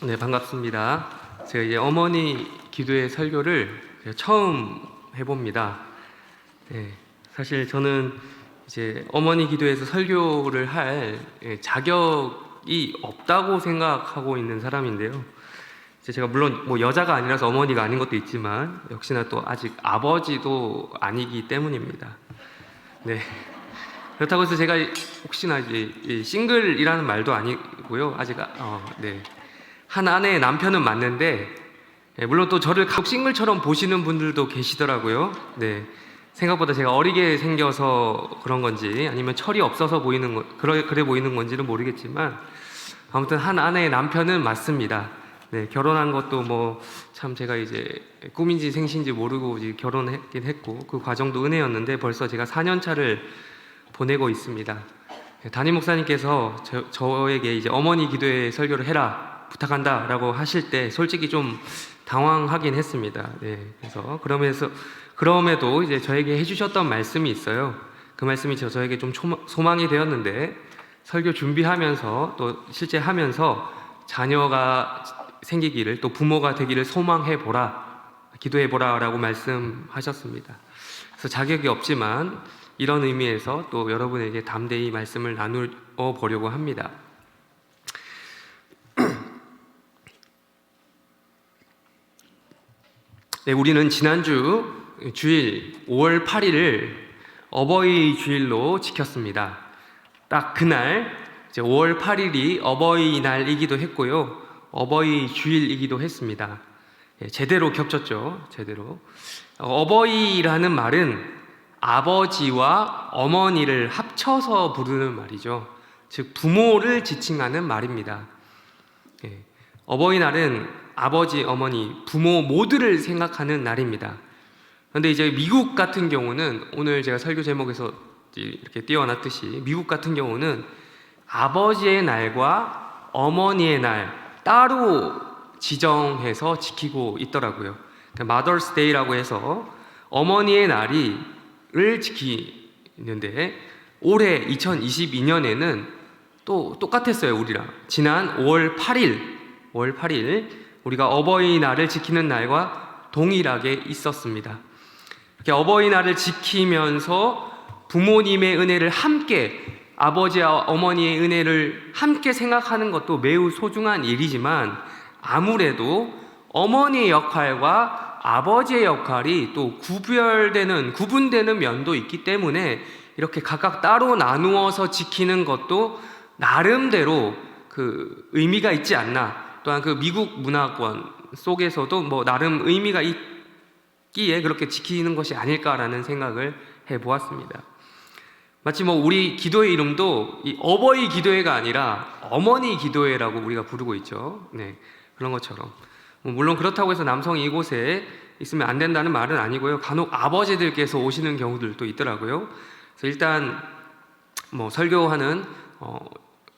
네, 반갑습니다. 제가 이제 어머니 기도의 설교를 처음 해봅니다. 네, 사실 저는 이제 어머니 기도에서 설교를 할 자격이 없다고 생각하고 있는 사람인데요. 이제 제가 물론 뭐 여자가 아니라서 어머니가 아닌 것도 있지만 역시나 또 아직 아버지도 아니기 때문입니다. 네. 그렇다고 해서 제가 혹시나 이제 싱글이라는 말도 아니고요. 아직 네. 한 아내의 남편은 맞는데, 물론 또 저를 가족 싱글처럼 보시는 분들도 계시더라고요. 네. 생각보다 제가 어리게 생겨서 그런 건지 아니면 철이 없어서 그래 보이는 건지는 모르겠지만 아무튼 한 아내의 남편은 맞습니다. 네, 결혼한 것도 뭐 참 제가 이제 꿈인지 생신지 모르고 이제 결혼했긴 했고 그 과정도 은혜였는데 벌써 제가 4년 차를 보내고 있습니다. 담임 목사님께서 저에게 이제 어머니 기도회 설교를 해라 부탁한다라고 하실 때 솔직히 좀 당황하긴 했습니다. 네, 그럼에도 이제 저에게 해주셨던 말씀이 있어요. 그 말씀이 저에게 좀 소망이 되었는데 설교 준비하면서 또 실제 하면서 자녀가 생기기를 또 부모가 되기를 소망해보라, 기도해보라라고 말씀하셨습니다. 그래서 자격이 없지만 이런 의미에서 또 여러분에게 담대히 말씀을 나누어 보려고 합니다. 네, 우리는 지난주 주일 5월 8일을 어버이 주일로 지켰습니다. 딱 그날 이제 5월 8일이 어버이날이기도 했고요. 어버이 주일이기도 했습니다. 제대로 겹쳤죠. 제대로. 어버이라는 말은 아버지와 어머니를 합쳐서 부르는 말이죠. 즉 부모를 지칭하는 말입니다. 어버이날은 아버지, 어머니, 부모 모두를 생각하는 날입니다. 그런데 이제 미국 같은 경우는 오늘 제가 설교 제목에서 이렇게 띄워놨듯이 미국 같은 경우는 아버지의 날과 어머니의 날 따로 지정해서 지키고 있더라고요. Mother's Day라고 해서 어머니의 날을 지키는데 올해 2022년에는 또 똑같았어요. 우리랑 지난 5월 8일 우리가 어버이날을 지키는 날과 동일하게 있었습니다. 이렇게 어버이날을 지키면서 부모님의 은혜를 함께 아버지와 어머니의 은혜를 함께 생각하는 것도 매우 소중한 일이지만 아무래도 어머니의 역할과 아버지의 역할이 또 구분되는 면도 있기 때문에 이렇게 각각 따로 나누어서 지키는 것도 나름대로 그 의미가 있지 않나. 또한 그 미국 문화권 속에서도 뭐 나름 의미가 있기에 그렇게 지키는 것이 아닐까라는 생각을 해보았습니다. 마치 뭐 우리 기도회 이름도 이 어버이 기도회가 아니라 어머니 기도회라고 우리가 부르고 있죠. 네, 그런 것처럼 물론 그렇다고 해서 남성이 이곳에 있으면 안 된다는 말은 아니고요. 간혹 아버지들께서 오시는 경우들도 있더라고요. 그래서 일단 뭐 설교하는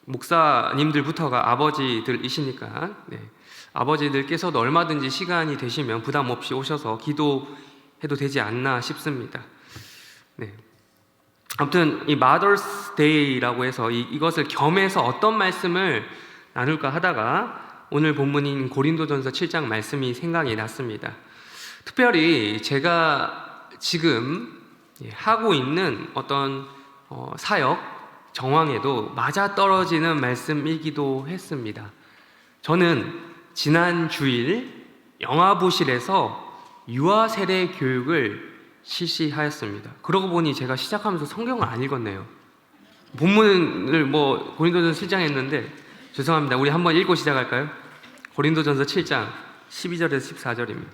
목사님들부터가 아버지들이시니까 아버지들께서도 얼마든지 시간이 되시면 부담 없이 오셔서 기도해도 되지 않나 싶습니다. 네. 아무튼 이 Mother's Day라고 해서 이것을 겸해서 어떤 말씀을 나눌까 하다가 오늘 본문인 고린도전서 7장 말씀이 생각이 났습니다. 특별히 제가 지금 하고 있는 어떤 사역 정황에도 맞아떨어지는 말씀이기도 했습니다. 저는 지난 주일 영아부실에서 유아 세례 교육을 실시하였습니다. 그러고 보니 제가 시작하면서 성경을 안 읽었네요. 본문을 뭐 고린도전서 7장 했는데 죄송합니다. 우리 한번 읽고 시작할까요? 고린도전서 7장 12절에서 14절입니다.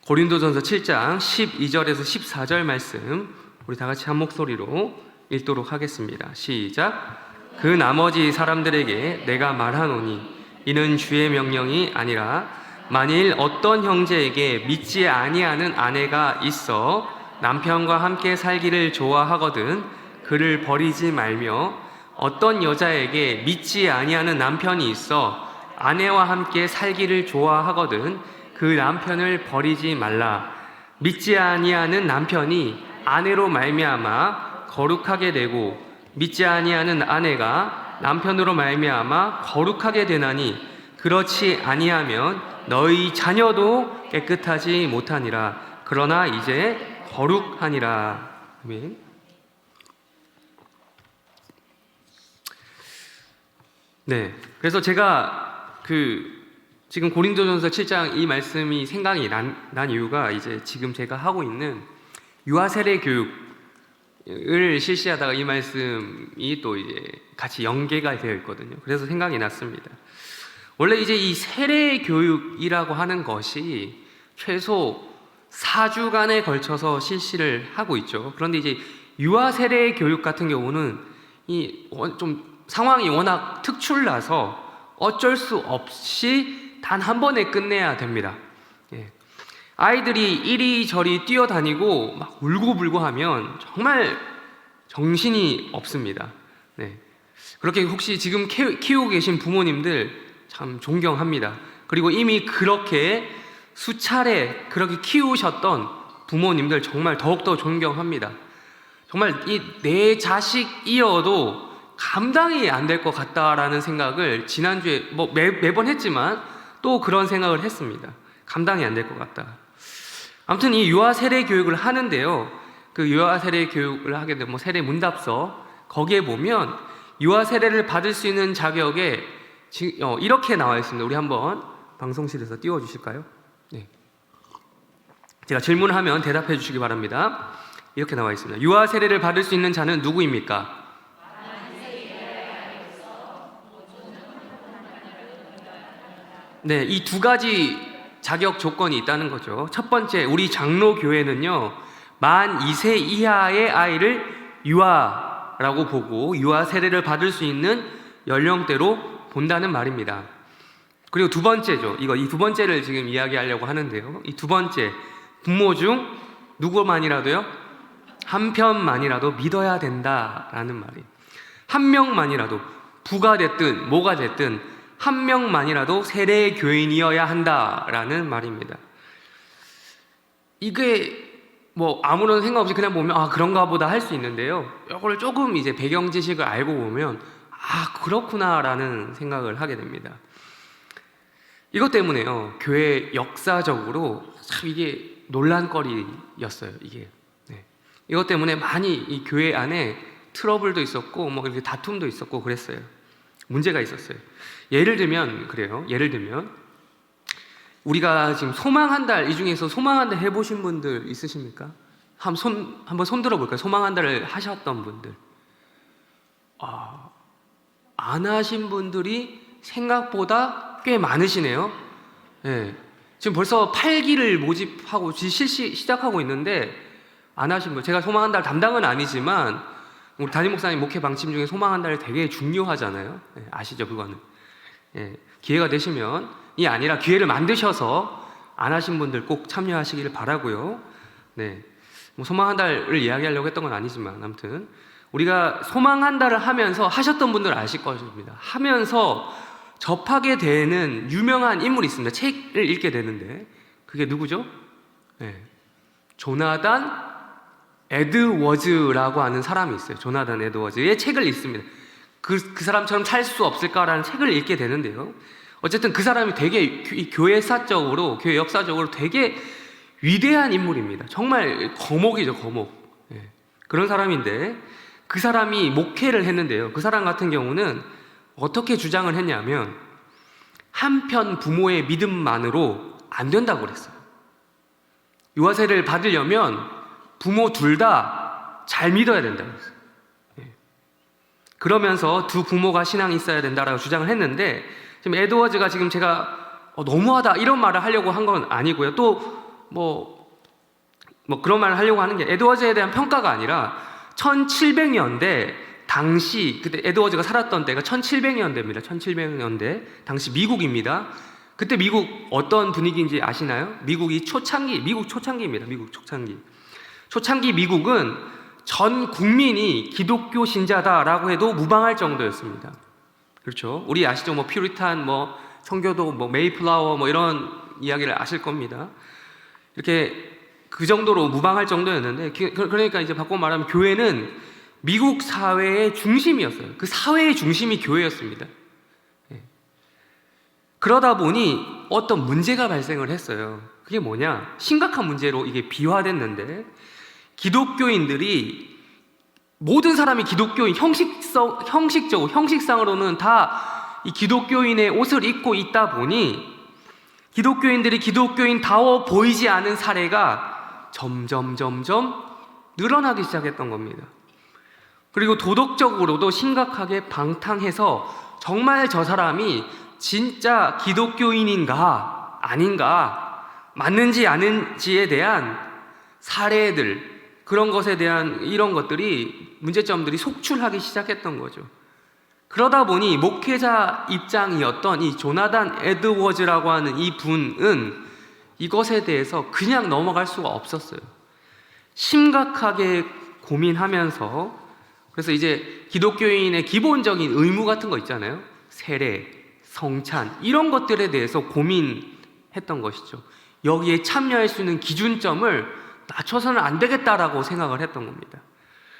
고린도전서 7장 12절에서 14절 말씀 우리 다 같이 한 목소리로 읽도록 하겠습니다. 시작. 그 나머지 사람들에게 내가 말하노니 이는 주의 명령이 아니라 만일 어떤 형제에게 믿지 아니하는 아내가 있어 남편과 함께 살기를 좋아하거든 그를 버리지 말며 어떤 여자에게 믿지 아니하는 남편이 있어 아내와 함께 살기를 좋아하거든 그 남편을 버리지 말라. 믿지 아니하는 남편이 아내로 말미암아 거룩하게 되고 믿지 아니하는 아내가 남편으로 말미암아 거룩하게 되나니 그렇지 아니하면 너희 자녀도 깨끗하지 못하니라. 그러나 이제 거룩하니라. 아멘. 네. 그래서 제가 지금 고린도전서 7장 이 말씀이 생각이 난 이유가 이제 지금 제가 하고 있는 유아 세례 교육을 실시하다가 이 말씀이 또 이제 같이 연계가 되어 있거든요. 그래서 생각이 났습니다. 원래 이제 이 세례 교육이라고 하는 것이 최소 4주간에 걸쳐서 실시를 하고 있죠. 그런데 이제 유아 세례 교육 같은 경우는 좀 상황이 워낙 특출나서 어쩔 수 없이 단 한 번에 끝내야 됩니다. 아이들이 이리저리 뛰어다니고 막 울고불고 하면 정말 정신이 없습니다. 그렇게 혹시 지금 키우고 계신 부모님들 참 존경합니다. 그리고 이미 그렇게 수차례 그렇게 키우셨던 부모님들 정말 더욱더 존경합니다. 정말 내 자식이어도 감당이 안 될 것 같다라는 생각을 지난주에 매번 했지만 또 그런 생각을 했습니다. 감당이 안 될 것 같다. 아무튼 이 유아 세례 교육을 하는데요. 그 유아 세례 교육을 하게 되면 세례 문답서 거기에 보면 유아 세례를 받을 수 있는 자격에 이렇게 나와 있습니다. 우리 한번 방송실에서 띄워주실까요? 네. 제가 질문을 하면 대답해 주시기 바랍니다. 이렇게 나와 있습니다. 유아 세례를 받을 수 있는 자는 누구입니까? 네, 이 두 가지 자격 조건이 있다는 거죠. 첫 번째, 우리 장로교회는요, 만 2세 이하의 아이를 유아라고 보고 유아 세례를 받을 수 있는 연령대로 본다는 말입니다. 그리고 두 번째죠. 이 두 번째를 지금 이야기하려고 하는데요. 이 두 번째, 부모 중 누구만이라도요, 한 편만이라도 믿어야 된다라는 말이. 한 명만이라도 부가 됐든 뭐가 됐든 한 명만이라도 세례 교인이어야 한다라는 말입니다. 이게 아무런 생각 없이 그냥 보면 그런가 보다 할 수 있는데요. 이걸 조금 이제 배경 지식을 알고 보면 그렇구나라는 생각을 하게 됩니다. 이것 때문에요. 교회 역사적으로 참 이게 논란거리였어요. 이것 때문에 많이 이 교회 안에 트러블도 있었고 이렇게 다툼도 있었고 그랬어요. 문제가 있었어요. 예를 들면 그래요. 예를 들면 우리가 지금 소망 한 달, 이 중에서 소망 한 달 해보신 분들 있으십니까? 한번 손 들어볼까요? 소망 한 달을 하셨던 분들. 안 하신 분들이 생각보다 꽤 많으시네요. 지금 벌써 8기를 모집하고 시작하고 있는데 안 하신 분, 제가 소망 한 달 담당은 아니지만 우리 담임 목사님 목회 방침 중에 소망 한 달 되게 중요하잖아요. 아시죠, 그거는. 기회가 되시면 이 아니라 기회를 만드셔서 안 하신 분들 꼭 참여하시기를 바라고요. 소망 한 달을 이야기하려고 했던 건 아니지만 아무튼 우리가 소망 한 달을 하면서 하셨던 분들 아실 것입니다. 하면서 접하게 되는 유명한 인물이 있습니다. 책을 읽게 되는데 그게 누구죠? 조나단 에드워즈라고 하는 사람이 있어요. 조나단 에드워즈의 책을 읽습니다. 그 사람처럼 살 수 없을까라는 책을 읽게 되는데요. 어쨌든 그 사람이 되게 교회사적으로, 교회 역사적으로 되게 위대한 인물입니다. 정말 거목이죠, 거목. 그런 사람인데 그 사람이 목회를 했는데요. 그 사람 같은 경우는 어떻게 주장을 했냐면 한편 부모의 믿음만으로 안 된다고 그랬어요. 유아세례를 받으려면 부모 둘 다 잘 믿어야 된다고 했어요. 그러면서 두 부모가 신앙이 있어야 된다라고 주장을 했는데 지금 에드워즈가 지금 제가 너무하다 이런 말을 하려고 한 건 아니고요. 또 그런 말을 하려고 하는 게 에드워즈에 대한 평가가 아니라 1700년대 당시 그때 에드워즈가 살았던 때가 1700년대입니다. 1700년대 당시 미국입니다. 그때 미국 어떤 분위기인지 아시나요? 미국 초창기입니다. 미국 초창기. 초창기 미국은 전 국민이 기독교 신자다라고 해도 무방할 정도였습니다. 그렇죠? 우리 아시죠? 퓨리탄, 청교도, 메이플라워, 이런 이야기를 아실 겁니다. 이렇게 그 정도로 무방할 정도였는데, 그러니까 이제 바꿔 말하면 교회는 미국 사회의 중심이었어요. 그 사회의 중심이 교회였습니다. 그러다 보니 어떤 문제가 발생을 했어요. 그게 뭐냐? 심각한 문제로 이게 비화됐는데, 기독교인들이, 모든 사람이 기독교인, 형식상으로는 다 이 기독교인의 옷을 입고 있다 보니 기독교인들이 기독교인다워 보이지 않은 사례가 점점 늘어나기 시작했던 겁니다. 그리고 도덕적으로도 심각하게 방탕해서 정말 저 사람이 진짜 기독교인인가 아닌가, 맞는지 아닌지에 대한 사례들, 그런 것에 대한 이런 것들이, 문제점들이 속출하기 시작했던 거죠. 그러다 보니 목회자 입장이었던 이 조나단 에드워즈라고 하는 이 분은 이것에 대해서 그냥 넘어갈 수가 없었어요. 심각하게 고민하면서, 그래서 이제 기독교인의 기본적인 의무 같은 거 있잖아요. 세례, 성찬, 이런 것들에 대해서 고민했던 것이죠. 여기에 참여할 수 있는 기준점을 낮춰서는 안 되겠다라고 생각을 했던 겁니다.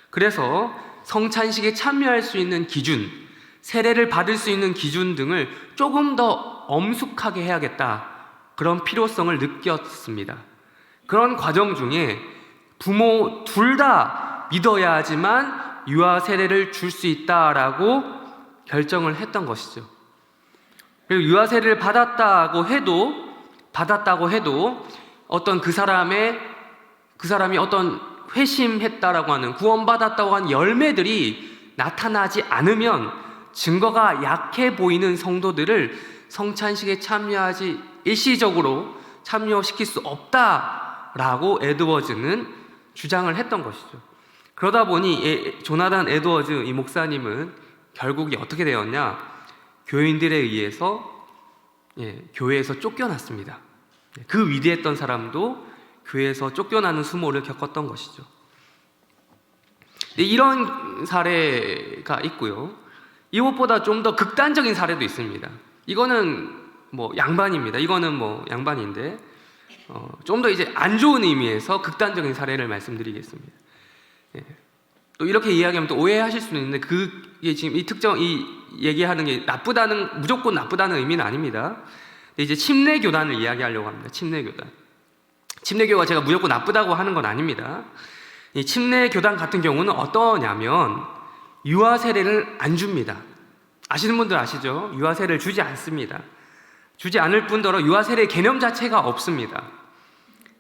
그래서 성찬식에 참여할 수 있는 기준, 세례를 받을 수 있는 기준 등을 조금 더 엄숙하게 해야겠다, 그런 필요성을 느꼈습니다. 그런 과정 중에 부모 둘 다 믿어야 하지만 유아 세례를 줄 수 있다라고 결정을 했던 것이죠. 그리고 유아 세례를 받았다고 해도 어떤 그 사람이 어떤 회심했다라고 하는, 구원받았다고 하는 열매들이 나타나지 않으면, 증거가 약해 보이는 성도들을 성찬식에 참여하지, 일시적으로 참여시킬 수 없다라고 에드워즈는 주장을 했던 것이죠. 그러다 보니 조나단 에드워즈 이 목사님은 결국이 어떻게 되었냐? 교인들에 의해서 교회에서 쫓겨났습니다. 그 위대했던 사람도 교회에서 쫓겨나는 수모를 겪었던 것이죠. 이런 사례가 있고요. 이것보다 좀 더 극단적인 사례도 있습니다. 이거는 뭐 양반입니다. 이거는 뭐 양반인데 좀 더 이제 안 좋은 의미에서 극단적인 사례를 말씀드리겠습니다. 또 이렇게 이야기하면 또 오해하실 수는 있는데, 그게 지금 이 얘기하는 게 무조건 나쁘다는 의미는 아닙니다. 이제 침례교단을 이야기하려고 합니다. 침례교가 제가 무조건 나쁘다고 하는 건 아닙니다. 이 침례교단 같은 경우는 어떠냐면 유아 세례를 안 줍니다. 아시는 분들 아시죠? 유아 세례를 주지 않습니다. 주지 않을 뿐더러 유아 세례의 개념 자체가 없습니다.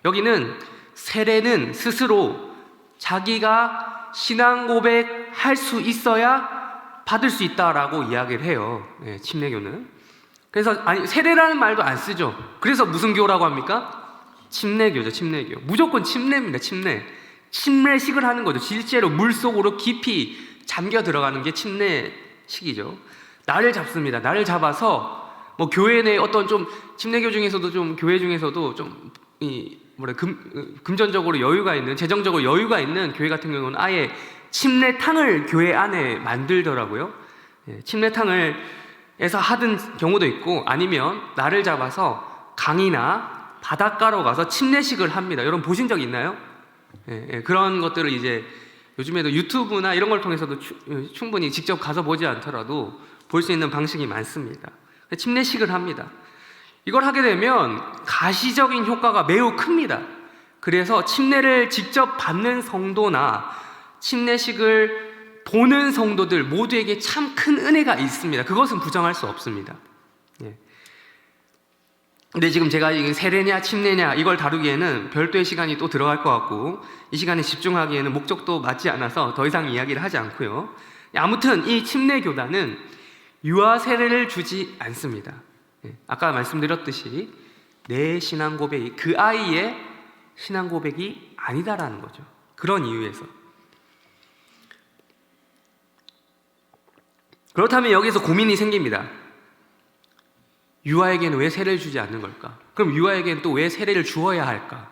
여기는 세례는 스스로 자기가 신앙 고백할 수 있어야 받을 수 있다라고 이야기를 해요. 침례교는. 그래서 세례라는 말도 안 쓰죠. 그래서 무슨 교라고 합니까? 침례교죠. 침례교. 무조건 침례입니다. 침례식을 하는 거죠. 실제로 물속으로 깊이 잠겨 들어가는 게 침례식이죠. 나를 잡습니다. 나를 잡아서 뭐 교회 내 어떤 좀 침례교 중에서도 좀 교회 중에서도 좀 금전적으로 여유가 있는, 재정적으로 여유가 있는 교회 같은 경우는 아예 침례탕을 교회 안에 만들더라고요. 침례탕을 에서 하던 경우도 있고, 아니면 나를 잡아서 강이나 바닷가로 가서 침례식을 합니다. 여러분 보신 적 있나요? 그런 것들을 이제 요즘에도 유튜브나 이런 걸 통해서도 충분히 직접 가서 보지 않더라도 볼 수 있는 방식이 많습니다. 침례식을 합니다. 이걸 하게 되면 가시적인 효과가 매우 큽니다. 그래서 침례를 직접 받는 성도나 침례식을 보는 성도들 모두에게 참 큰 은혜가 있습니다. 그것은 부정할 수 없습니다. 근데 지금 제가 세례냐 침례냐 이걸 다루기에는 별도의 시간이 또 들어갈 것 같고, 이 시간에 집중하기에는 목적도 맞지 않아서 더 이상 이야기를 하지 않고요. 아무튼 이 침례교단은 유아 세례를 주지 않습니다. 아까 말씀드렸듯이 내 신앙 고백이 그 아이의 신앙 고백이 아니다라는 거죠. 그런 이유에서. 그렇다면 여기서 고민이 생깁니다. 유아에게는 왜 세례를 주지 않는 걸까? 그럼 유아에게는 또 왜 세례를 주어야 할까?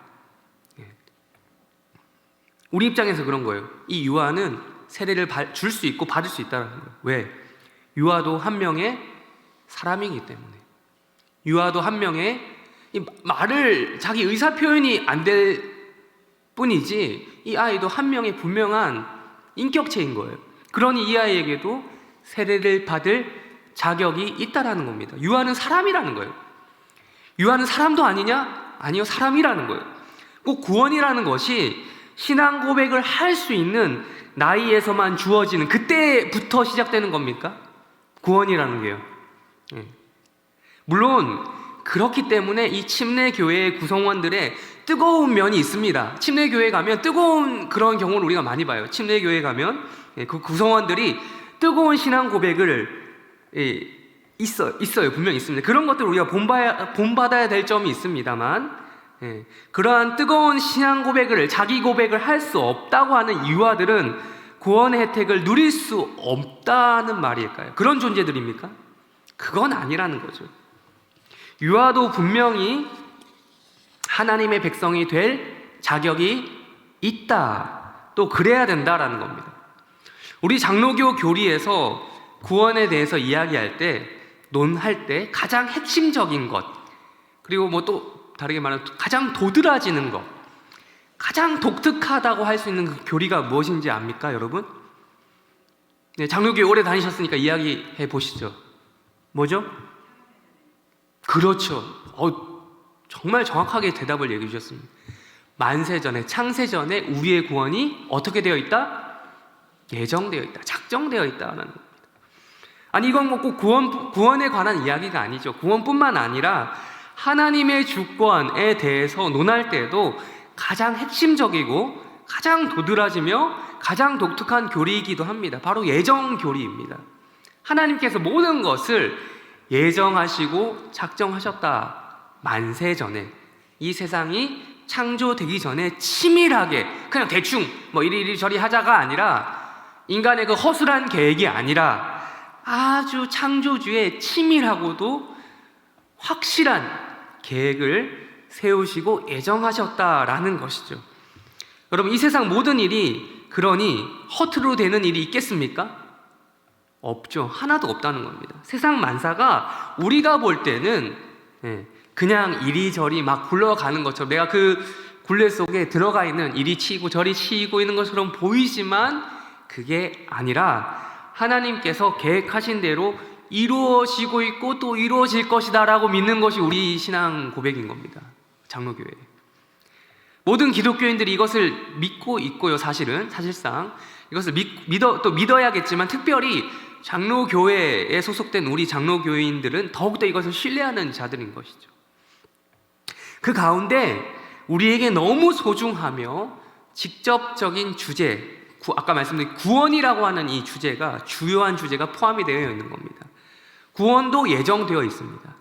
우리 입장에서 그런 거예요. 이 유아는 세례를 줄 수 있고 받을 수 있다는 거예요. 왜? 유아도 한 명의 사람이기 때문에. 유아도 한 명의 말을, 자기 의사 표현이 안 될 뿐이지 이 아이도 한 명의 분명한 인격체인 거예요. 그러니 이 아이에게도 세례를 받을 자격이 있다라는 겁니다. 유아는 사람이라는 거예요. 유아는 사람도 아니냐? 아니요, 사람이라는 거예요. 꼭 구원이라는 것이 신앙 고백을 할 수 있는 나이에서만 주어지는, 그때부터 시작되는 겁니까? 구원이라는 게요. 물론 그렇기 때문에 이 침례교회의 구성원들의 뜨거운 면이 있습니다. 침례교회에 가면 뜨거운 그런 경우를 우리가 많이 봐요. 침례교회에 가면 그 구성원들이 뜨거운 신앙 고백을 있어요. 분명히 있습니다. 그런 것들을 우리가 본받아야 될 점이 있습니다만, 그러한 뜨거운 신앙 고백을, 자기 고백을 할 수 없다고 하는 유아들은 구원의 혜택을 누릴 수 없다는 말일까요? 그런 존재들입니까? 그건 아니라는 거죠. 유아도 분명히 하나님의 백성이 될 자격이 있다. 또 그래야 된다라는 겁니다. 우리 장로교 교리에서 구원에 대해서 이야기할 때, 논할 때 가장 핵심적인 것, 그리고 뭐 또 다르게 말하면 가장 도드라지는 것, 가장 독특하다고 할 수 있는 그 교리가 무엇인지 압니까, 여러분? 네, 장로교회 오래 다니셨으니까 이야기해 보시죠. 뭐죠? 그렇죠. 정말 정확하게 대답을 얘기해 주셨습니다. 만세전에, 창세전에 우리의 구원이 어떻게 되어 있다? 예정되어 있다, 작정되어 있다는 겁니다. 아니, 이건 뭐 꼭 구원에 관한 이야기가 아니죠. 구원뿐만 아니라 하나님의 주권에 대해서 논할 때에도 가장 핵심적이고 가장 도드라지며 가장 독특한 교리이기도 합니다. 바로 예정 교리입니다. 하나님께서 모든 것을 예정하시고 작정하셨다. 만세전에, 이 세상이 창조되기 전에 치밀하게, 그냥 대충 뭐 이리저리 하자가 아니라, 인간의 그 허술한 계획이 아니라 아주 창조주의 치밀하고도 확실한 계획을 세우시고 예정하셨다라는 것이죠. 여러분, 이 세상 모든 일이 그러니 허투루 되는 일이 있겠습니까? 없죠. 하나도 없다는 겁니다. 세상 만사가 우리가 볼 때는 그냥 이리저리 막 굴러가는 것처럼, 내가 그 굴레 속에 들어가 있는, 이리 치이고 저리 치이고 있는 것처럼 보이지만 그게 아니라 하나님께서 계획하신 대로 이루어지고 있고 또 이루어질 것이다 라고 믿는 것이 우리 신앙 고백인 겁니다. 장로교회 모든 기독교인들이 이것을 믿고 있고요. 사실상 이것을 믿어야겠지만, 특별히 장로교회에 소속된 우리 장로교인들은 더욱더 이것을 신뢰하는 자들인 것이죠. 그 가운데 우리에게 너무 소중하며 직접적인 주제, 아까 말씀드린 구원이라고 하는 이 주제가, 주요한 주제가 포함이 되어 있는 겁니다. 구원도 예정되어 있습니다.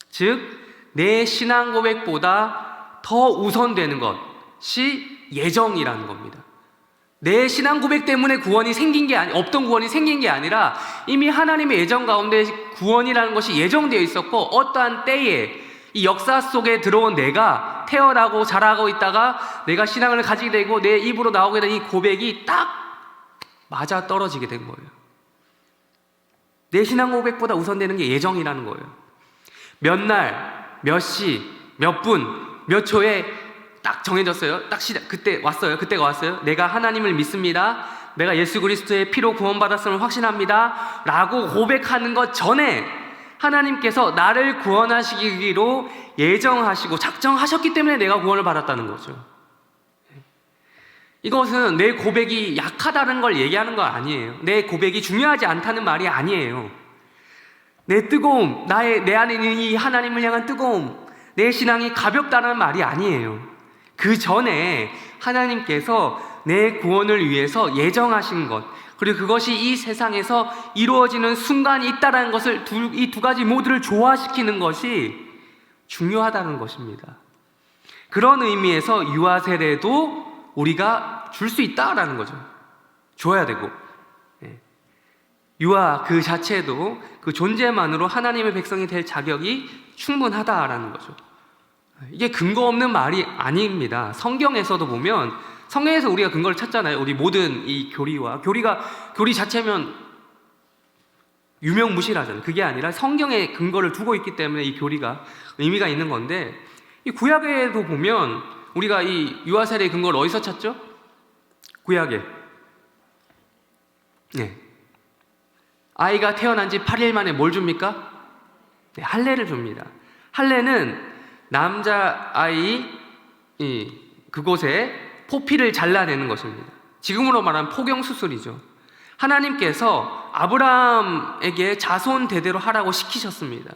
즉, 내 신앙 고백보다 더 우선되는 것이 예정이라는 겁니다. 내 신앙 고백 때문에 구원이 생긴 게 없던 구원이 생긴 게 아니라 이미 하나님의 예정 가운데 구원이라는 것이 예정되어 있었고, 어떠한 때에 이 역사 속에 들어온 내가 태어나고 자라고 있다가 내가 신앙을 가지게 되고 내 입으로 나오게 된 이 고백이 딱 맞아 떨어지게 된 거예요. 내 신앙 고백보다 우선되는 게 예정이라는 거예요. 몇 날, 몇 시, 몇 분, 몇 초에 딱 정해졌어요. 그때가 왔어요. 내가 하나님을 믿습니다. 내가 예수 그리스도의 피로 구원받았음을 확신합니다. 라고 고백하는 것 전에 하나님께서 나를 구원하시기로 예정하시고 작정하셨기 때문에 내가 구원을 받았다는 거죠. 이것은 내 고백이 약하다는 걸 얘기하는 거 아니에요. 내 고백이 중요하지 않다는 말이 아니에요. 내 뜨거움, 내 안에 있는 이 하나님을 향한 뜨거움, 내 신앙이 가볍다는 말이 아니에요. 그 전에 하나님께서 내 구원을 위해서 예정하신 것, 그리고 그것이 이 세상에서 이루어지는 순간이 있다는 것을, 이 두 가지 모두를 조화시키는 것이 중요하다는 것입니다. 그런 의미에서 유아 세례도 우리가 줄 수 있다라는 거죠. 줘야 되고, 유아 그 자체도 그 존재만으로 하나님의 백성이 될 자격이 충분하다라는 거죠. 이게 근거 없는 말이 아닙니다. 성경에서도 보면, 성경에서 우리가 근거를 찾잖아요. 우리 모든 이 교리 자체면 유명무실하잖아요. 그게 아니라 성경에 근거를 두고 있기 때문에 이 교리가 의미가 있는 건데, 이 구약에도 보면 우리가 이 유아 세례의 근거를 어디서 찾죠? 구약에 네. 아이가 태어난 지 8일 만에 뭘 줍니까? 네, 할례를 줍니다. 할례는 남자아이 그곳에 포피를 잘라내는 것입니다. 지금으로 말하면 포경수술이죠. 하나님께서 아브라함에게 자손 대대로 하라고 시키셨습니다.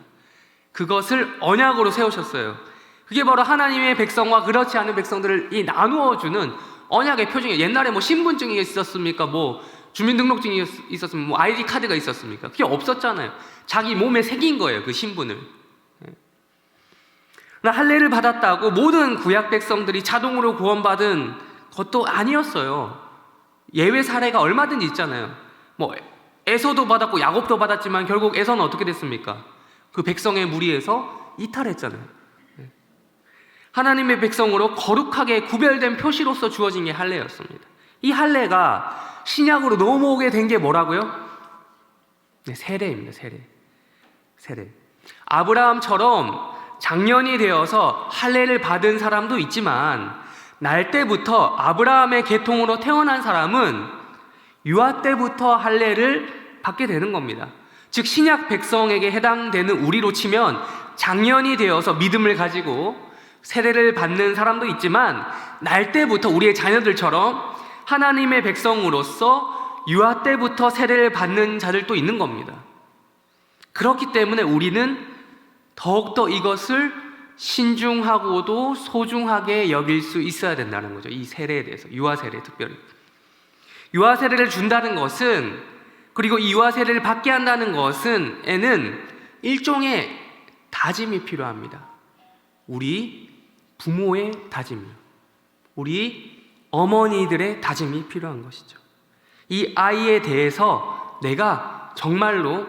그것을 언약으로 세우셨어요. 그게 바로 하나님의 백성과 그렇지 않은 백성들을 나누어주는 언약의 표징이에요. 옛날에 뭐 신분증이 있었습니까? 뭐 주민등록증이 있었으면 뭐 아이디 카드가 있었습니까? 그게 없었잖아요. 자기 몸에 새긴 거예요, 그 신분을. 그러나 할례를 받았다고 모든 구약 백성들이 자동으로 구원받은 것도 아니었어요. 예외 사례가 얼마든지 있잖아요. 뭐 에서도 받았고 야곱도 받았지만 결국 에서는 어떻게 됐습니까? 그 백성의 무리에서 이탈했잖아요. 하나님의 백성으로 거룩하게 구별된 표시로서 주어진 게 할례였습니다. 이 할례가 신약으로 넘어오게 된 게 뭐라고요? 네, 세례입니다. 세례. 아브라함처럼 장년이 되어서 할례를 받은 사람도 있지만 날 때부터 아브라함의 계통으로 태어난 사람은 유아 때부터 할례를 받게 되는 겁니다. 즉 신약 백성에게 해당되는 우리로 치면 장년이 되어서 믿음을 가지고 세례를 받는 사람도 있지만 날 때부터 우리의 자녀들처럼 하나님의 백성으로서 유아 때부터 세례를 받는 자들도 있는 겁니다. 그렇기 때문에 우리는 더욱더 이것을 신중하고도 소중하게 여길 수 있어야 된다는 거죠. 이 세례에 대해서, 유아 세례 특별히. 유아 세례를 준다는 것은, 그리고 이 유아 세례를 받게 한다는 것은 에는 일종의 다짐이 필요합니다. 우리 부모의 다짐이요. 우리 어머니들의 다짐이 필요한 것이죠. 이 아이에 대해서 내가 정말로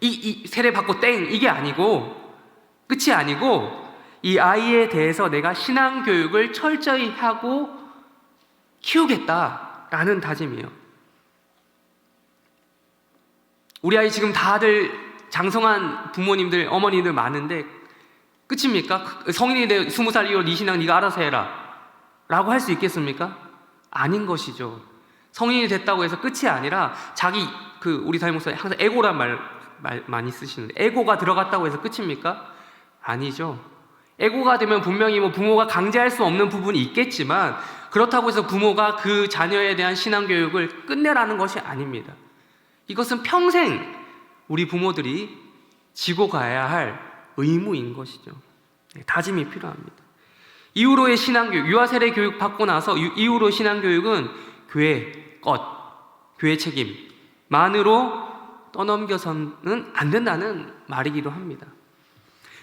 이 세례 받고 땡 이게 아니고, 끝이 아니고 이 아이에 대해서 내가 신앙 교육을 철저히 하고 키우겠다라는 다짐이에요. 우리 아이 지금 다들 장성한 부모님들, 어머니들 많은데 끝입니까? 성인이 돼 20살 이후 네 신앙 네가 알아서 해라 라고 할 수 있겠습니까? 아닌 것이죠. 성인이 됐다고 해서 끝이 아니라 자기, 우리 담임 목사님 항상 에고란 말 많이 쓰시는데, 에고가 들어갔다고 해서 끝입니까? 아니죠. 에고가 되면 분명히 뭐 부모가 강제할 수 없는 부분이 있겠지만 그렇다고 해서 부모가 그 자녀에 대한 신앙 교육을 끝내라는 것이 아닙니다. 이것은 평생 우리 부모들이 지고 가야 할 의무인 것이죠. 다짐이 필요합니다. 이후로의 신앙교육, 유아 세례 교육 받고 나서 이후로 신앙교육은 교회 것, 교회 책임만으로 떠넘겨서는 안 된다는 말이기도 합니다.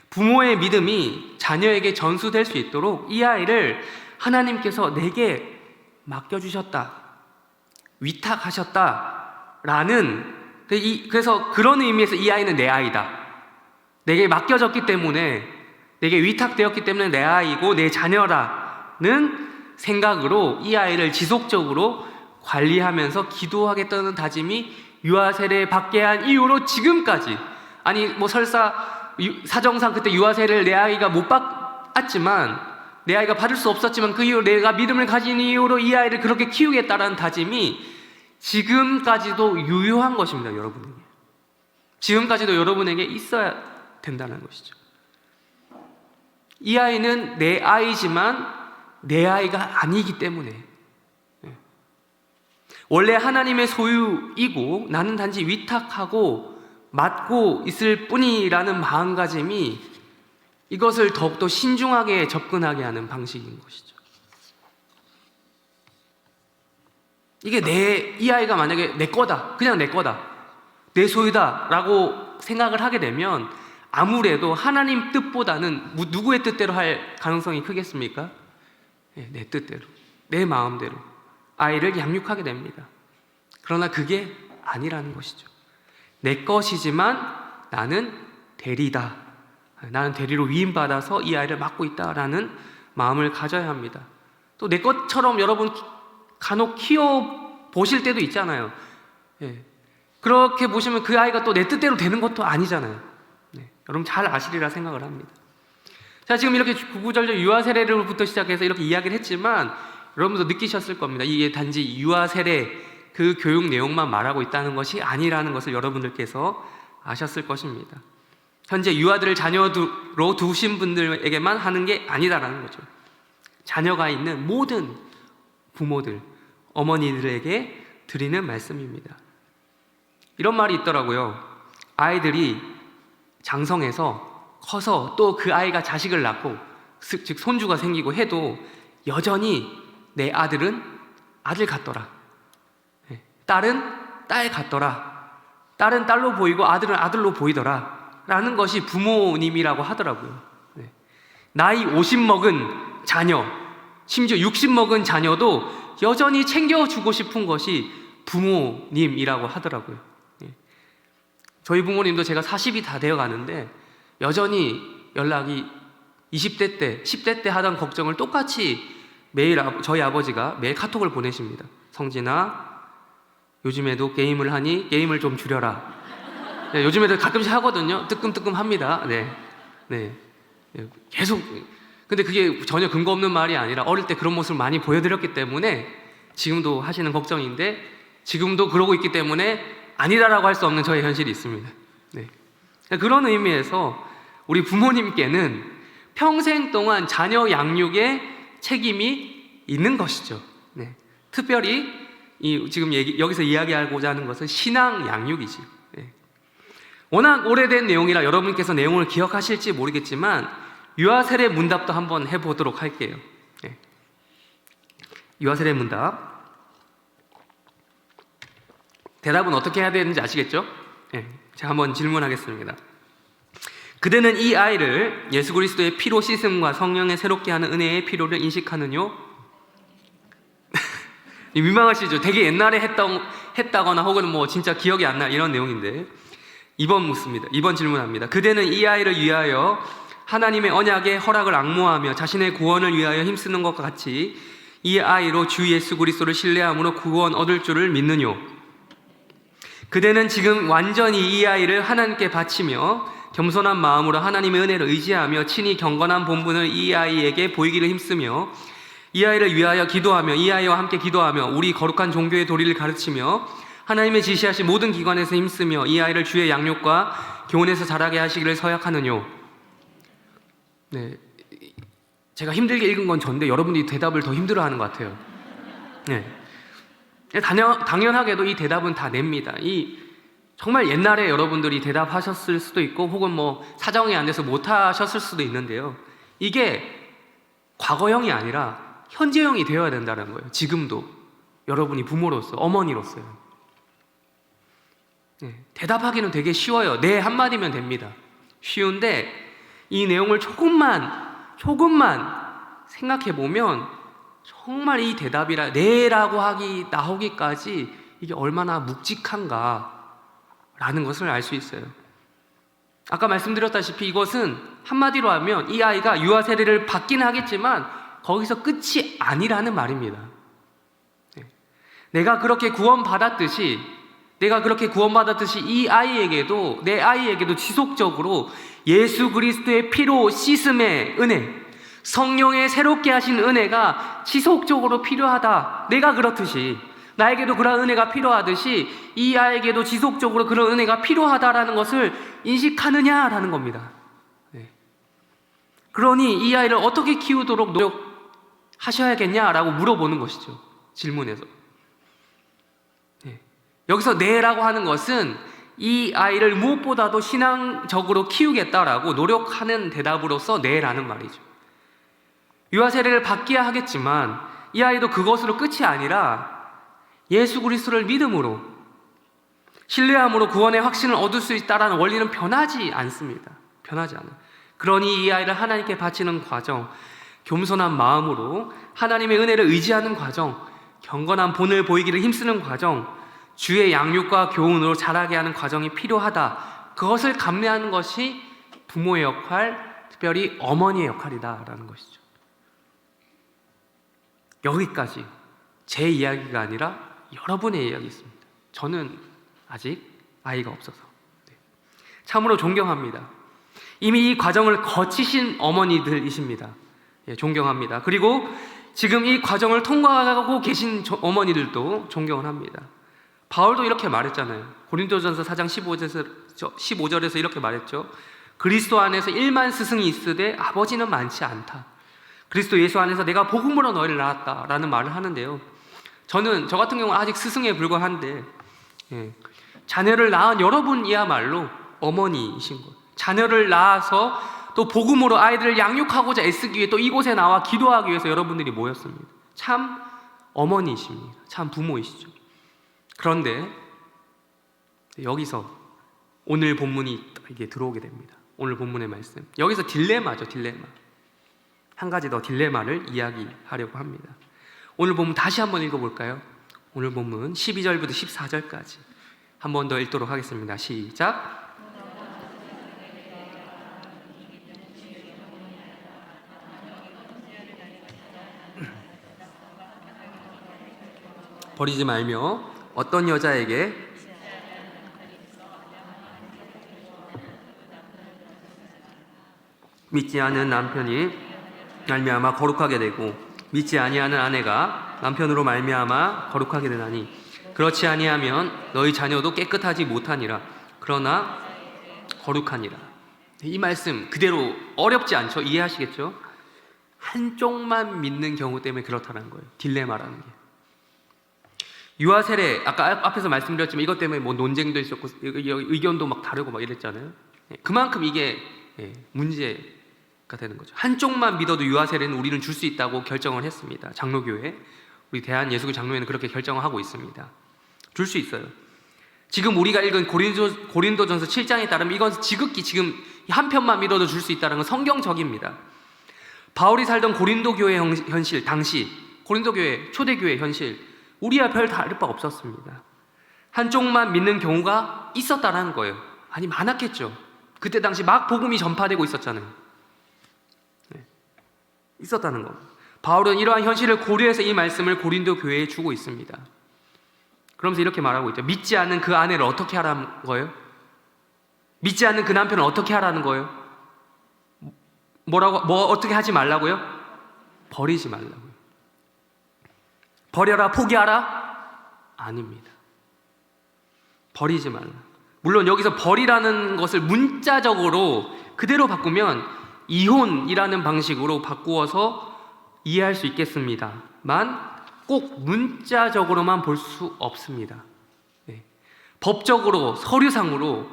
부모의 믿음이 자녀에게 전수될 수 있도록 이 아이를 하나님께서 내게 맡겨주셨다, 위탁하셨다라는, 그래서 그런 의미에서 이 아이는 내 아이다, 내게 맡겨졌기 때문에, 내게 위탁되었기 때문에 내 아이고 내 자녀라는 생각으로 이 아이를 지속적으로 관리하면서 기도하겠다는 다짐이 유아 세례 받게 한 이후로 지금까지, 아니 뭐 설사 사정상 그때 유아 세례를 내 아이가 못 받았지만, 내 아이가 받을 수 없었지만 그 이후로 내가 믿음을 가진 이후로 이 아이를 그렇게 키우겠다라는 다짐이 지금까지도 유효한 것입니다. 여러분에게, 지금까지도 여러분에게 있어야 된다는 것이죠. 이 아이는 내 아이지만 내 아이가 아니기 때문에, 원래 하나님의 소유이고 나는 단지 위탁하고 맡고 있을 뿐이라는 마음가짐이 이것을 더욱더 신중하게 접근하게 하는 방식인 것이죠. 이게 이 아이가 만약에 내 거다, 그냥 내 거다, 내 소유다 라고 생각을 하게 되면 아무래도 하나님 뜻보다는 누구의 뜻대로 할 가능성이 크겠습니까? 내 뜻대로, 내 마음대로 아이를 양육하게 됩니다. 그러나 그게 아니라는 것이죠. 내 것이지만 나는 대리다, 나는 대리로 위임받아서 이 아이를 맡고 있다라는 마음을 가져야 합니다. 또 내 것처럼 여러분 간혹 키워보실 때도 있잖아요. 그렇게 보시면 그 아이가 또 내 뜻대로 되는 것도 아니잖아요. 여러분 잘 아시리라 생각을 합니다. 자, 지금 이렇게 구구절절 유아 세례로부터 시작해서 이렇게 이야기를 했지만 여러분도 느끼셨을 겁니다. 이게 단지 유아 세례 그 교육 내용만 말하고 있다는 것이 아니라는 것을 여러분들께서 아셨을 것입니다. 현재 유아들을 자녀로 두신 분들에게만 하는 게 아니다라는 거죠. 자녀가 있는 모든 부모들, 어머니들에게 드리는 말씀입니다. 이런 말이 있더라고요. 아이들이 장성해서 커서 또 그 아이가 자식을 낳고 즉 손주가 생기고 해도 여전히 내 아들은 아들 같더라, 딸은 딸 같더라, 딸은 딸로 보이고 아들은 아들로 보이더라 라는 것이 부모님이라고 하더라고요. 나이 50 먹은 자녀, 심지어 60 먹은 자녀도 여전히 챙겨주고 싶은 것이 부모님이라고 하더라고요. 저희 부모님도 제가 40이 다 되어 가는데 여전히 연락이 20대 때, 10대 때 하던 걱정을 똑같이 매일 저희 아버지가 매일 카톡을 보내십니다. 성진아, 요즘에도 게임을 하니 게임을 좀 줄여라. 네, 요즘에도 가끔씩 하거든요. 뜨끔뜨끔 합니다. 네. 계속. 근데 그게 전혀 근거 없는 말이 아니라 어릴 때 그런 모습을 많이 보여드렸기 때문에 지금도 하시는 걱정인데 지금도 그러고 있기 때문에 아니다라고 할 수 없는 저의 현실이 있습니다. 그런 의미에서 우리 부모님께는 평생 동안 자녀 양육에 책임이 있는 것이죠. 특별히 지금 여기서 이야기하고자 하는 것은 신앙 양육이지. 워낙 오래된 내용이라 여러분께서 내용을 기억하실지 모르겠지만 유아 세례 문답도 한번 해보도록 할게요. 유아 세례 문답. 대답은 어떻게 해야 되는지 아시겠죠? 제가 한번 질문하겠습니다. 그대는 이 아이를 예수 그리스도의 피로 씻음과 성령의 새롭게 하는 은혜의 필요를 인식하느뇨? 민망하시죠? 되게 옛날에 했다거나 혹은 뭐 진짜 기억이 안 나 이런 내용인데 2번 묻습니다. 2번 질문합니다. 그대는 이 아이를 위하여 하나님의 언약의 허락을 앙모하며 자신의 구원을 위하여 힘쓰는 것과 같이 이 아이로 주 예수 그리스도를 신뢰함으로 구원 얻을 줄을 믿느뇨? 그대는 지금 완전히 이 아이를 하나님께 바치며 겸손한 마음으로 하나님의 은혜를 의지하며 친히 경건한 본분을 이 아이에게 보이기를 힘쓰며 이 아이를 위하여 기도하며 이 아이와 함께 기도하며 우리 거룩한 종교의 도리를 가르치며 하나님의 지시하신 모든 기관에서 힘쓰며 이 아이를 주의 양육과 교훈에서 자라게 하시기를 서약하느뇨? 제가 힘들게 읽은 건 전데 여러분들이 대답을 더 힘들어하는 것 같아요. 당연하게도 이 대답은 다 냅니다. 정말 옛날에 여러분들이 대답하셨을 수도 있고 혹은 뭐 사정이 안 돼서 못 하셨을 수도 있는데요. 이게 과거형이 아니라 현재형이 되어야 된다는 거예요. 지금도 여러분이 부모로서, 어머니로서요. 대답하기는 되게 쉬워요. 네 한마디면 됩니다. 쉬운데 이 내용을 조금만 생각해 보면 정말 이 대답이라 네라고 나오기까지 이게 얼마나 묵직한가 라는 것을 알 수 있어요. 아까 말씀드렸다시피 이것은 한마디로 하면 이 아이가 유아 세례를 받긴 하겠지만 거기서 끝이 아니라는 말입니다. 내가 그렇게 구원받았듯이 이 아이에게도, 내 아이에게도 지속적으로 예수 그리스도의 피로 씻음의 은혜, 성령의 새롭게 하신 은혜가 지속적으로 필요하다. 내가 그렇듯이 나에게도 그런 은혜가 필요하듯이 이 아이에게도 지속적으로 그런 은혜가 필요하다라는 것을 인식하느냐라는 겁니다. 그러니 이 아이를 어떻게 키우도록 노력하셔야겠냐라고 물어보는 것이죠. 질문에서. 여기서 네라고 하는 것은 이 아이를 무엇보다도 신앙적으로 키우겠다라고 노력하는 대답으로서 네라는 말이죠. 유아 세례를 받기야 하겠지만 이 아이도 그것으로 끝이 아니라 예수 그리스도를 믿음으로 신뢰함으로 구원의 확신을 얻을 수 있다라는 원리는 변하지 않습니다. 변하지 않아요. 그러니 이 아이를 하나님께 바치는 과정, 겸손한 마음으로 하나님의 은혜를 의지하는 과정, 경건한 본을 보이기를 힘쓰는 과정, 주의 양육과 교훈으로 자라게 하는 과정이 필요하다. 그것을 감내하는 것이 부모의 역할, 특별히 어머니의 역할이다라는 것이죠. 여기까지 제 이야기가 아니라 여러분의 이야기입니다. 저는 아직 아이가 없어서 참으로 존경합니다. 이미 이 과정을 거치신 어머니들이십니다. 존경합니다. 그리고 지금 이 과정을 통과하고 계신 어머니들도 존경을 합니다. 바울도 이렇게 말했잖아요. 고린도전서 4장 15절에서 이렇게 말했죠. 그리스도 안에서 1만 스승이 있으되 아버지는 많지 않다. 그리스도 예수 안에서 내가 복음으로 너희를 낳았다라는 말을 하는데요. 저 같은 경우는 아직 스승에 불과한데, 자녀를 낳은 여러분이야말로 어머니이신 거예요. 자녀를 낳아서 또 복음으로 아이들을 양육하고자 애쓰기 위해 또 이곳에 나와 기도하기 위해서 여러분들이 모였습니다. 참 어머니이십니다. 참 부모이시죠. 그런데 여기서 오늘 본문이 이게 들어오게 됩니다. 오늘 본문의 말씀. 여기서 딜레마죠, 딜레마. 한 가지 더 딜레마를 이야기하려고 합니다. 오늘 본문 다시 한번 읽어볼까요? 오늘 본문 12절부터 14절까지 한 번 더 읽도록 하겠습니다. 시작. 버리지 말며 어떤 여자에게 믿지 않은 남편이 말미암아 거룩하게 되고 믿지 아니하는 아내가 남편으로 말미암아 거룩하게 되나니 그렇지 아니하면 너희 자녀도 깨끗하지 못하니라. 그러나 거룩하니라. 이 말씀 그대로 어렵지 않죠? 이해하시겠죠? 한쪽만 믿는 경우 때문에 그렇다는 거예요. 딜레마라는 게. 유아 세례, 아까 앞에서 말씀드렸지만 이것 때문에 뭐 논쟁도 있었고 의견도 막 다르고 막 이랬잖아요. 그만큼 이게 문제가 되는 거죠. 한쪽만 믿어도 유아 세례는 우리는 줄 수 있다고 결정을 했습니다. 장로교회, 우리 대한예수교 장로회는 그렇게 결정을 하고 있습니다. 줄 수 있어요. 지금 우리가 읽은 고린도전서 7장에 따르면 이건 지극히 지금 한편만 믿어도 줄 수 있다는 건 성경적입니다. 바울이 살던 고린도 교회 현실, 당시 고린도 교회, 초대교회 현실, 우리와 별 다를 바 없었습니다. 한쪽만 믿는 경우가 있었다는 거예요. 아니, 많았겠죠. 그때 당시 막 복음이 전파되고 있었잖아요. 있었다는 거. 바울은 이러한 현실을 고려해서 이 말씀을 고린도 교회에 주고 있습니다. 그러면서 이렇게 말하고 있죠. 믿지 않는 그 아내를 어떻게 하라는 거예요? 믿지 않는 그 남편을 어떻게 하라는 거예요? 어떻게 하지 말라고요? 버리지 말라고요. 버려라, 포기하라? 아닙니다. 버리지 말라. 물론 여기서 버리라는 것을 문자적으로 그대로 바꾸면 이혼이라는 방식으로 바꾸어서 이해할 수 있겠습니다만 꼭 문자적으로만 볼 수 없습니다. 법적으로, 서류상으로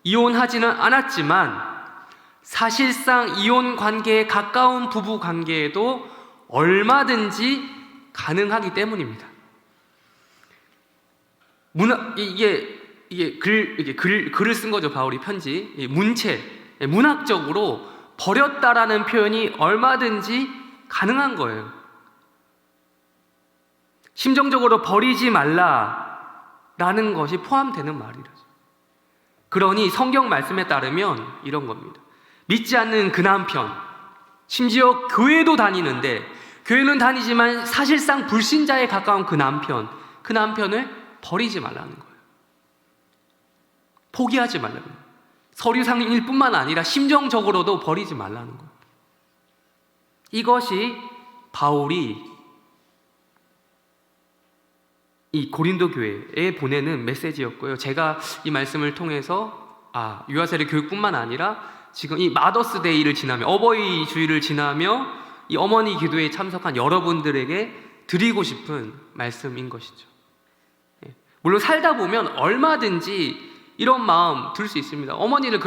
이혼하지는 않았지만 사실상 이혼 관계에 가까운 부부 관계에도 얼마든지 가능하기 때문입니다. 글을 쓴 거죠. 바울이 편지. 문학적으로 버렸다라는 표현이 얼마든지 가능한 거예요. 심정적으로 버리지 말라라는 것이 포함되는 말이라죠. 그러니 성경 말씀에 따르면 이런 겁니다. 믿지 않는 그 남편, 심지어 교회도 다니는데 교회는 다니지만 사실상 불신자에 가까운 그 남편을 버리지 말라는 거예요. 포기하지 말라는 거예요. 서류상일 뿐만 아니라 심정적으로도 버리지 말라는 거예요. 이것이 바울이 이 고린도 교회에 보내는 메시지였고요. 제가 이 말씀을 통해서 유아세례 교육뿐만 아니라 지금 이 마더스데이를 지나며 어버이 주일을 지나며 이 어머니 기도에 참석한 여러분들에게 드리고 싶은 말씀인 것이죠. 물론 살다 보면 얼마든지 이런 마음 들 수 있습니다. 어머니를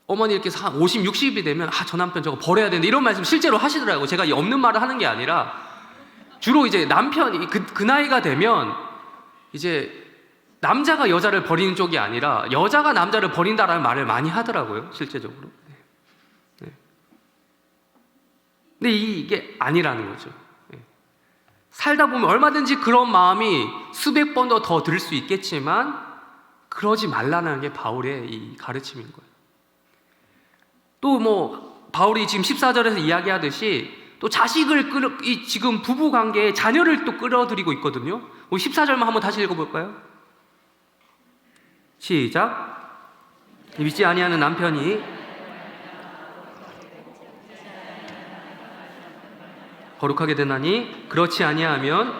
어머니 이렇게 50, 60이 되면 저 남편 저거 버려야 되는데 이런 말씀 실제로 하시더라고요. 제가 이 없는 말을 하는 게 아니라 주로 이제 남편이 그 나이가 되면 이제 남자가 여자를 버리는 쪽이 아니라 여자가 남자를 버린다라는 말을 많이 하더라고요. 실제적으로. 근데 이게 아니라는 거죠. 살다 보면 얼마든지 그런 마음이 수백 번도 더 들 수 있겠지만 그러지 말라는 게 바울의 이 가르침인 거예요. 또 바울이 지금 14절에서 이야기하듯이 또 자식을 지금 부부 관계에 자녀를 또 끌어들이고 있거든요. 14절만 한번 다시 읽어볼까요? 시작. 믿지 아니하는 남편이 거룩하게 되나니 그렇지 아니하면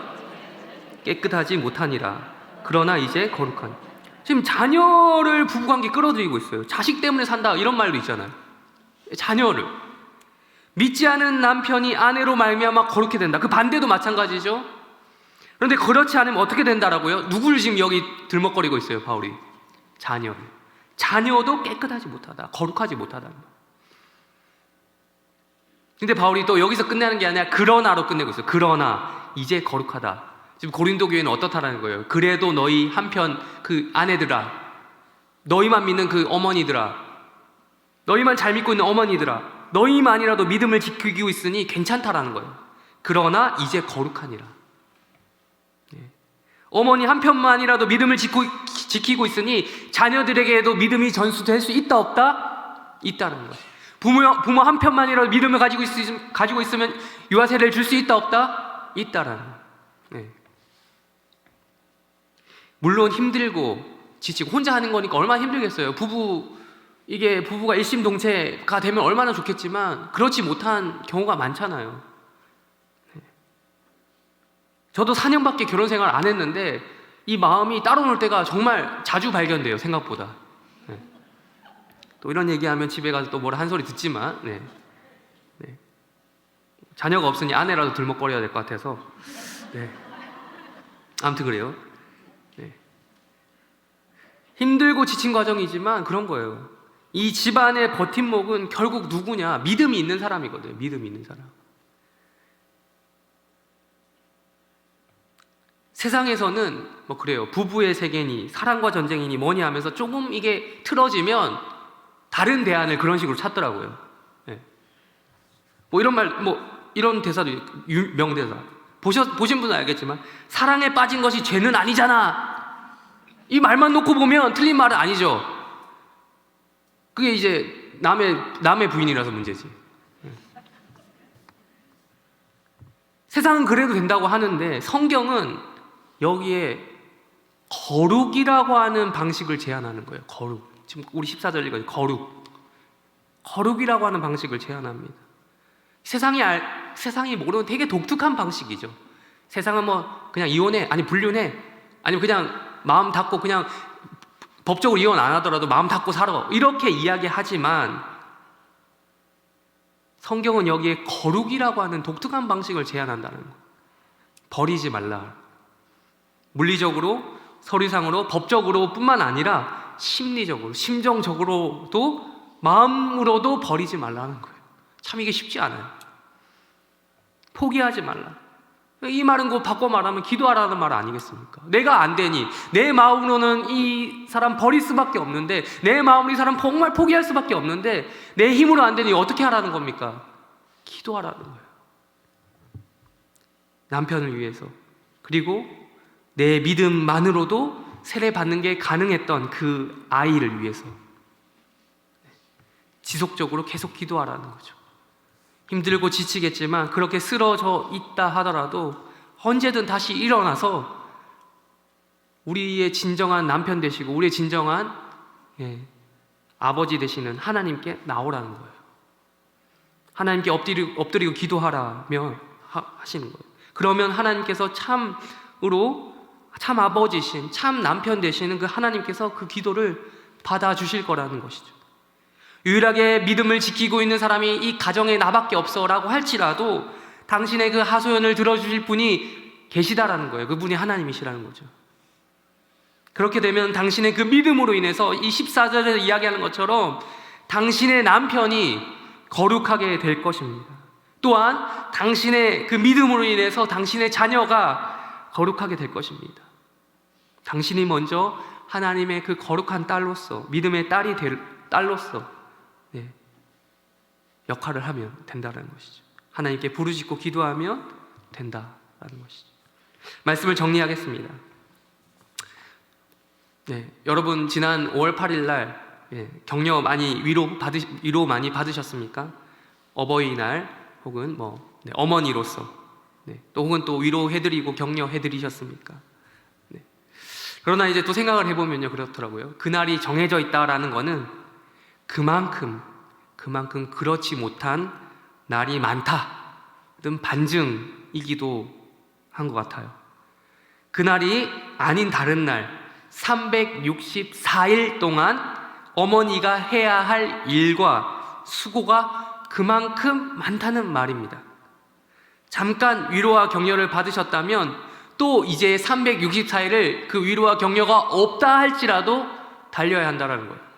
깨끗하지 못하니라. 그러나 이제 거룩하니. 지금 자녀를 부부관계 끌어들이고 있어요. 자식 때문에 산다 이런 말도 있잖아요. 자녀를 믿지 않은 남편이 아내로 말미암아 거룩해 된다. 그 반대도 마찬가지죠. 그런데 그렇지 않으면 어떻게 된다라고요? 누구를 지금 여기 들먹거리고 있어요, 바울이? 자녀를. 자녀도 깨끗하지 못하다, 거룩하지 못하다. 근데 바울이 또 여기서 끝내는 게 아니라 그러나로 끝내고 있어요. 그러나 이제 거룩하다. 지금 고린도 교회는 어떻다라는 거예요? 그래도 너희 한편 그 아내들아, 너희만 믿는 그 어머니들아, 너희만 잘 믿고 있는 어머니들아, 너희만이라도 믿음을 지키고 있으니 괜찮다라는 거예요. 그러나 이제 거룩하니라. 어머니 한편만이라도 믿음을 지키고 있으니 자녀들에게도 믿음이 전수될 수 있다 없다? 있다는 거예요. 부모 한편만이라도 믿음을 가지고 있으면 유아세례를 줄 수 있다 없다? 있다라는 거예요. 네. 물론 힘들고 지치고 혼자 하는 거니까 얼마나 힘들겠어요. 부부가 일심동체가 되면 얼마나 좋겠지만 그렇지 못한 경우가 많잖아요. 저도 4년밖에 결혼 생활 안 했는데 이 마음이 따로 놀 때가 정말 자주 발견돼요, 생각보다. 네. 또 이런 얘기하면 집에 가서 또 뭐라 한 소리 듣지만, 네. 자녀가 없으니 아내라도 들먹거려야 될 것 같아서, 네. 아무튼 그래요. 네. 힘들고 지친 과정이지만 그런 거예요. 이 집안의 버팀목은 결국 누구냐? 믿음이 있는 사람이거든요. 믿음이 있는 사람. 세상에서는 뭐 그래요. 부부의 세계니 사랑과 전쟁이니 뭐니 하면서 조금 이게 틀어지면 다른 대안을 그런 식으로 찾더라고요. 네. 뭐 이런 대사도 명대사. 보신 분은 알겠지만 사랑에 빠진 것이 죄는 아니잖아. 이 말만 놓고 보면 틀린 말은 아니죠. 그게 이제 남의 부인이라서 문제지. 네. 세상은 그래도 된다고 하는데 성경은 여기에 거룩이라고 하는 방식을 제안하는 거예요. 거룩. 지금 우리 14절 읽어요. 거룩이라고 하는 방식을 제안합니다. 세상이 모르는 되게 독특한 방식이죠. 세상은 뭐 그냥 이혼해, 아니 불륜해, 아니면 그냥 마음 닫고 그냥 법적으로 이혼 안 하더라도 마음 닫고 살아. 이렇게 이야기하지만 성경은 여기에 거룩이라고 하는 독특한 방식을 제안한다는 거예요. 버리지 말라. 물리적으로, 서류상으로, 법적으로 뿐만 아니라 심리적으로, 심정적으로도 마음으로도 버리지 말라는 거예요. 참 이게 쉽지 않아요. 포기하지 말라. 이 말은 그 바꿔 말하면 기도하라는 말 아니겠습니까? 내가 안 되니 내 마음으로는 이 사람 버릴 수밖에 없는데, 내 마음으로 이 사람 정말 포기할 수밖에 없는데 내 힘으로 안 되니 어떻게 하라는 겁니까? 기도하라는 거예요. 남편을 위해서, 그리고 내 믿음만으로도 세례 받는 게 가능했던 그 아이를 위해서 지속적으로 계속 기도하라는 거죠. 힘들고 지치겠지만 그렇게 쓰러져 있다 하더라도 언제든 다시 일어나서 우리의 진정한 남편 되시고 우리의 진정한 아버지 되시는 하나님께 나오라는 거예요. 하나님께 엎드리고 기도하라며 하시는 거예요. 그러면 하나님께서 참 아버지신, 참 남편 되시는 그 하나님께서 그 기도를 받아주실 거라는 것이죠. 유일하게 믿음을 지키고 있는 사람이 이 가정에 나밖에 없어 라고 할지라도 당신의 그 하소연을 들어주실 분이 계시다라는 거예요. 그분이 하나님이시라는 거죠. 그렇게 되면 당신의 그 믿음으로 인해서 이 14절에서 이야기하는 것처럼 당신의 남편이 거룩하게 될 것입니다. 또한 당신의 그 믿음으로 인해서 당신의 자녀가 거룩하게 될 것입니다. 당신이 먼저 하나님의 그 거룩한 딸로서, 믿음의 딸이 될 딸로서 역할을 하면 된다는 것이죠. 하나님께 부르짖고 기도하면 된다라는 것이죠. 말씀을 정리하겠습니다. 여러분 지난 5월 8일 날 격려 많이 위로 많이 받으셨습니까? 어버이날 혹은 어머니로서 또 혹은 또 위로해드리고 격려해드리셨습니까? 그러나 이제 또 생각을 해보면요, 그렇더라고요. 그날이 정해져 있다라는 거는 그만큼 그렇지 못한 날이 많다는 반증이기도 한 것 같아요. 그날이 아닌 다른 날 364일 동안 어머니가 해야 할 일과 수고가 그만큼 많다는 말입니다. 잠깐 위로와 격려를 받으셨다면 또 이제 364일을 그 위로와 격려가 없다 할지라도 달려야 한다는 거예요.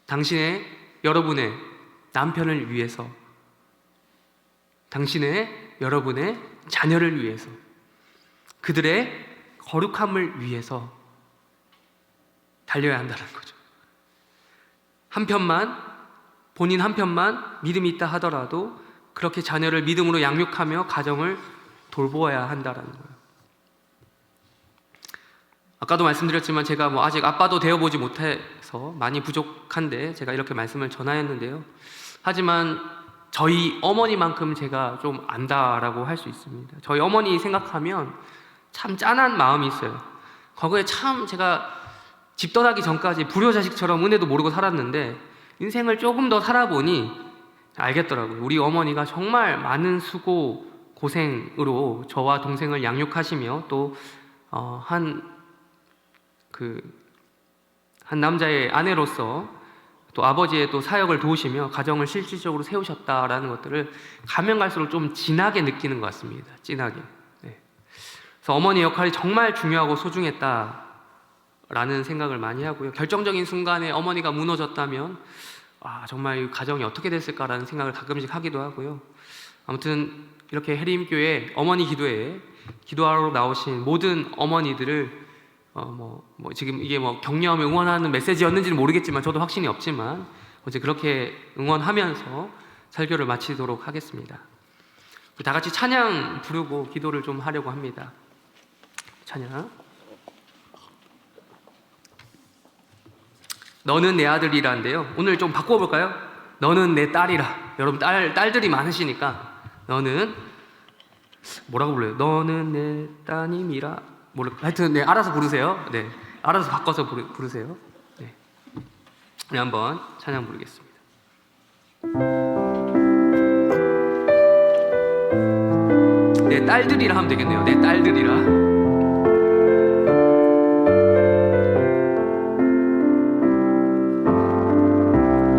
당신의, 여러분의 남편을 위해서, 당신의, 여러분의 자녀를 위해서, 그들의 거룩함을 위해서 달려야 한다는 거죠. 본인 한편만 믿음이 있다 하더라도 그렇게 자녀를 믿음으로 양육하며 가정을 돌보아야 한다는 거예요. 아까도 말씀드렸지만 제가 아직 아빠도 되어보지 못해서 많이 부족한데 제가 이렇게 말씀을 전하였는데요. 하지만 저희 어머니만큼 제가 좀 안다라고 할 수 있습니다. 저희 어머니 생각하면 참 짠한 마음이 있어요. 과거에 참 제가 집 떠나기 전까지 불효자식처럼 은혜도 모르고 살았는데 인생을 조금 더 살아보니 알겠더라고요. 우리 어머니가 정말 많은 수고, 고생으로 저와 동생을 양육하시며 또 한 남자의 아내로서 또 아버지의 또 사역을 도우시며 가정을 실질적으로 세우셨다라는 것들을 가면 갈수록 좀 진하게 느끼는 것 같습니다. 진하게. 네. 그래서 어머니 역할이 정말 중요하고 소중했다라는 생각을 많이 하고요. 결정적인 순간에 어머니가 무너졌다면 정말 이 가정이 어떻게 됐을까라는 생각을 가끔씩 하기도 하고요. 아무튼 이렇게 해림교회 어머니 기도회에 기도하러 나오신 모든 어머니들을 지금 이게 격려하며 응원하는 메시지였는지는 모르겠지만 저도 확신이 없지만 어제 그렇게 응원하면서 설교를 마치도록 하겠습니다. 다 같이 찬양 부르고 기도를 좀 하려고 합니다. 찬양. 너는 내 아들이라인데요. 오늘 좀 바꿔볼까요? 너는 내 딸이라. 여러분 딸들이 많으시니까 너는 뭐라고 불러요? 너는 내 따님이라. 하여튼 네, 알아서 부르세요. 네, 알아서 바꿔서 부르세요. 네, 한번 찬양 부르겠습니다. 내 딸들이라 하면 되겠네요. 내 딸들이라.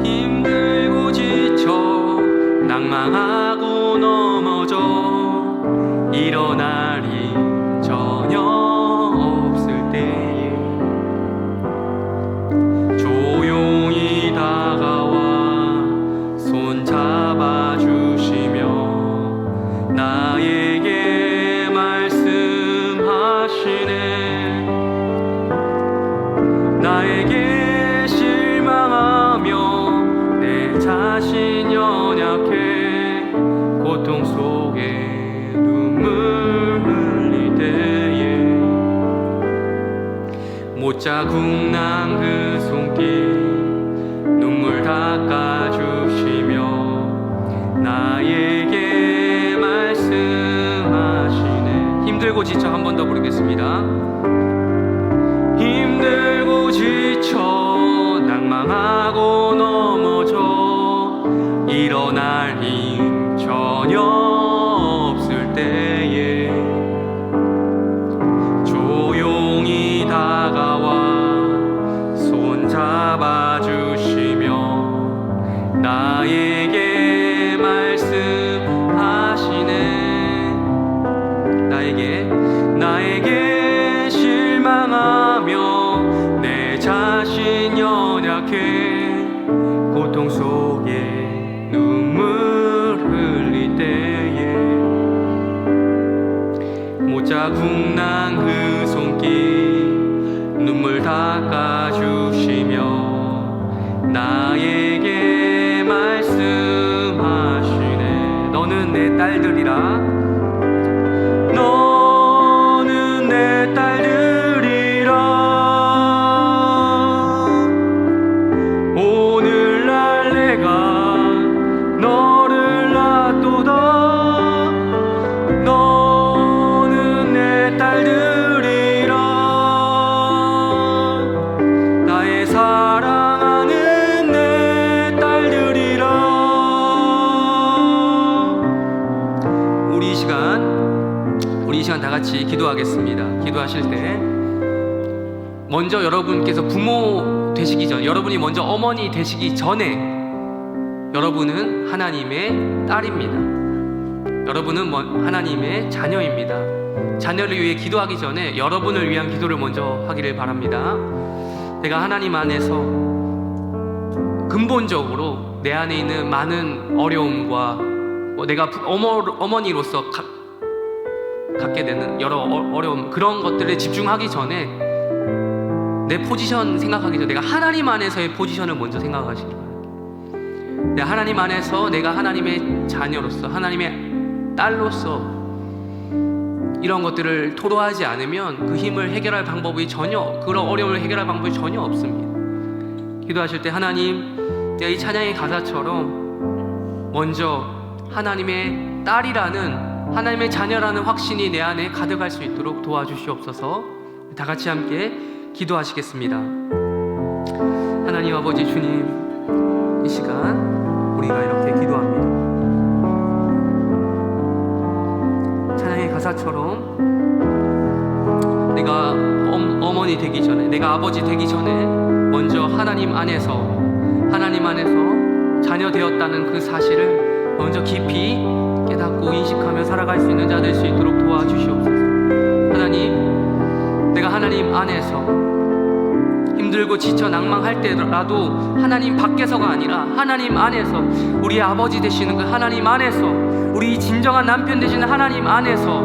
힘들고 지쳐 낭망하고 넘어져 일어나리 전혀 없을 때에 조용히 다가와 손 잡아주시며 나에게 말씀하시네. 나에게 실망하며 내 자신 연약해 고통 속에 눈물 흘릴 때에 못자국 난 그 손길 눈물 닦아주시며 나에게 말씀하시네. 힘들고 지쳐 한 번 더 부르겠습니다. 힘들고 지쳐 낭망하고 넘어져 일어날 힘 전혀 없을 때에 조용히 다가와 손 잡아주시며 나에게 말씀하시네. 나에게 실망하며 내 자신 연약해 고통 속에 눈물 흘릴 때에 못자국 난 그 손길 눈물 닦아주시며 나에게 말씀하시네. 너는 내 딸들이라. 너는 내 딸들이라. 오늘날 내가 너를 놔두다. 너는 내 딸들이라. 기도하겠습니다. 기도하실 때 먼저 여러분께서 부모 되시기 전, 여러분이 먼저 어머니 되시기 전에 여러분은 하나님의 딸입니다. 여러분은 하나님의 자녀입니다. 자녀를 위해 기도하기 전에 여러분을 위한 기도를 먼저 하기를 바랍니다. 내가 하나님 안에서 근본적으로 내 안에 있는 많은 어려움과 내가 어머니로서 갖게 되는 여러 어려움, 그런 것들에 집중하기 전에 내 포지션 생각하기 전에 내가 하나님 안에서의 포지션을 먼저 생각하시기 바랍니다. 내가 하나님 안에서 내가 하나님의 자녀로서, 하나님의 딸로서 이런 것들을 토로하지 않으면 그 힘을 해결할 방법이 그런 어려움을 해결할 방법이 전혀 없습니다. 기도하실 때 하나님, 내가 이 찬양의 가사처럼 먼저 하나님의 딸이라는, 하나님의 자녀라는 확신이 내 안에 가득할 수 있도록 도와주시옵소서. 다 같이 함께 기도하시겠습니다. 하나님 아버지 주님, 이 시간 우리가 이렇게 기도합니다. 찬양의 가사처럼 내가 어머니 되기 전에, 내가 아버지 되기 전에 먼저 하나님 안에서 자녀 되었다는 그 사실을 먼저 깊이 깨닫고 인식하며 살아갈 수 있는 자 될 수 있도록 도와주시옵소서. 하나님, 내가 하나님 안에서 힘들고 지쳐 낭망할 때라도 하나님 밖에서가 아니라 하나님 안에서, 우리 아버지 되시는 그 하나님 안에서, 우리 진정한 남편 되시는 하나님 안에서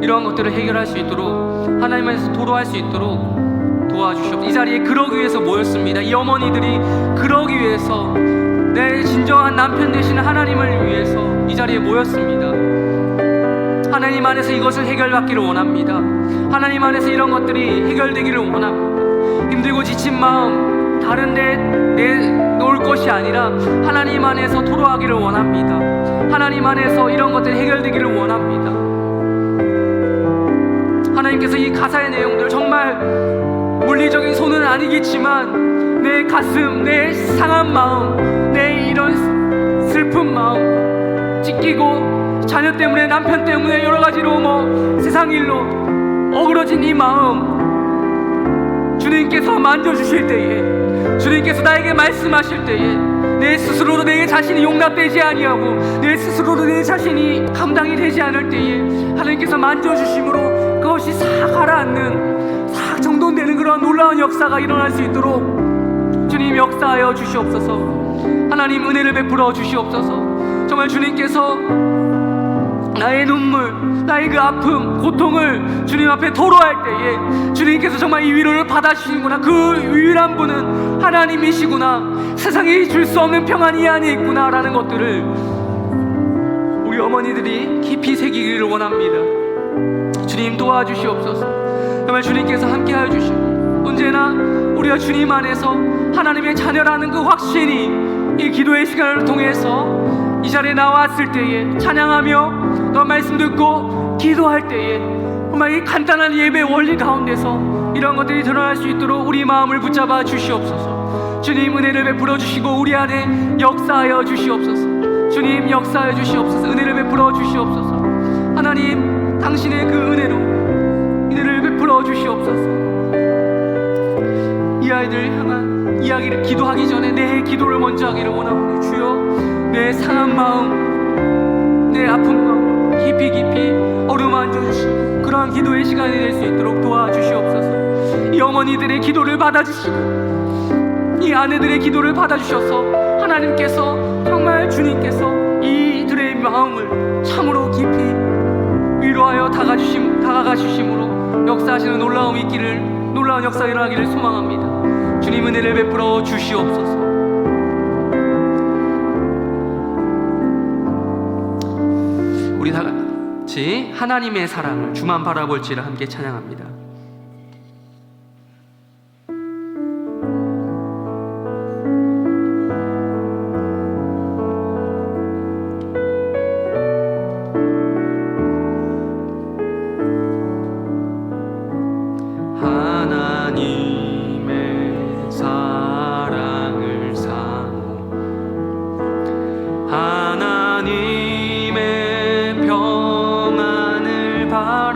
이러한 것들을 해결할 수 있도록, 하나님 안에서 도로할 수 있도록 도와주시옵소서. 이 자리에 그러기 위해서 모였습니다. 이 어머니들이 그러기 위해서, 내 진정한 남편 되시는 하나님을 위해서 이 자리에 모였습니다. 하나님 안에서 이것을 해결받기를 원합니다. 하나님 안에서 이런 것들이 해결되기를 원합니다. 힘들고 지친 마음 다른 데 내놓을 것이 아니라 하나님 안에서 토로하기를 원합니다. 하나님 안에서 이런 것들이 해결되기를 원합니다. 하나님께서 이 가사의 내용들, 정말 물리적인 손은 아니겠지만 내 가슴, 내 상한 마음, 내 이런 슬픈 마음, 찢기고 자녀 때문에, 남편 때문에 여러 가지로 세상 일로 어그러진 이 마음 주님께서 만져주실 때에, 주님께서 나에게 말씀하실 때에 내 스스로도 내 자신이 용납되지 아니하고 내 스스로도 내 자신이 감당이 되지 않을 때에 하나님께서 만져주심으로 그것이 싹 가라앉는, 싹 정돈되는 그런 놀라운 역사가 일어날 수 있도록 주님 역사하여 주시옵소서. 하나님 은혜를 베풀어 주시옵소서. 정말 주님께서 나의 눈물, 나의 그 아픔, 고통을 주님 앞에 토로할 때에 주님께서 정말 이 위로를 받아주시는구나, 그 유일한 분은 하나님이시구나, 세상이 줄 수 없는 평안이 이 안에 있구나 라는 것들을 우리 어머니들이 깊이 새기기를 원합니다. 주님 도와주시옵소서. 정말 주님께서 함께하여 주시고 언제나 우리가 주님 안에서 하나님의 자녀라는 그 확신이 이 기도의 시간을 통해서 이 자리에 나왔을 때에 찬양하며 너 말씀 듣고 기도할 때에 정말 이 간단한 예배 원리 가운데서 이런 것들이 드러날 수 있도록 우리 마음을 붙잡아 주시옵소서. 주님 은혜를 베풀어 주시고 우리 안에 역사하여 주시옵소서. 주님 역사하여 주시옵소서. 은혜를 베풀어 주시옵소서. 하나님 당신의 그 은혜를 베풀어 주시옵소서. 이 아이들 향한 이야기를 기도하기 전에 내 기도를 먼저 하기를 원하오니 주여, 내 상한 마음, 내 아픈 마음 깊이 어루만져 주시고 그러한 기도의 시간이 될 수 있도록 도와주시옵소서. 이 어머니들의 기도를 받아주시고 이 아내들의 기도를 받아주셔서 하나님께서, 정말 주님께서 이들의 마음을 참으로 깊이 위로하여 다가가 주심으로 역사하시는 놀라운 역사가 일어나기를 소망합니다. 주님 은혜를 베풀어 주시옵소서. 우리 다 같이 하나님의 사랑을, 주만 바라볼지를 함께 찬양합니다. 하나님의 사랑을 사모 하나님의 평안을 바라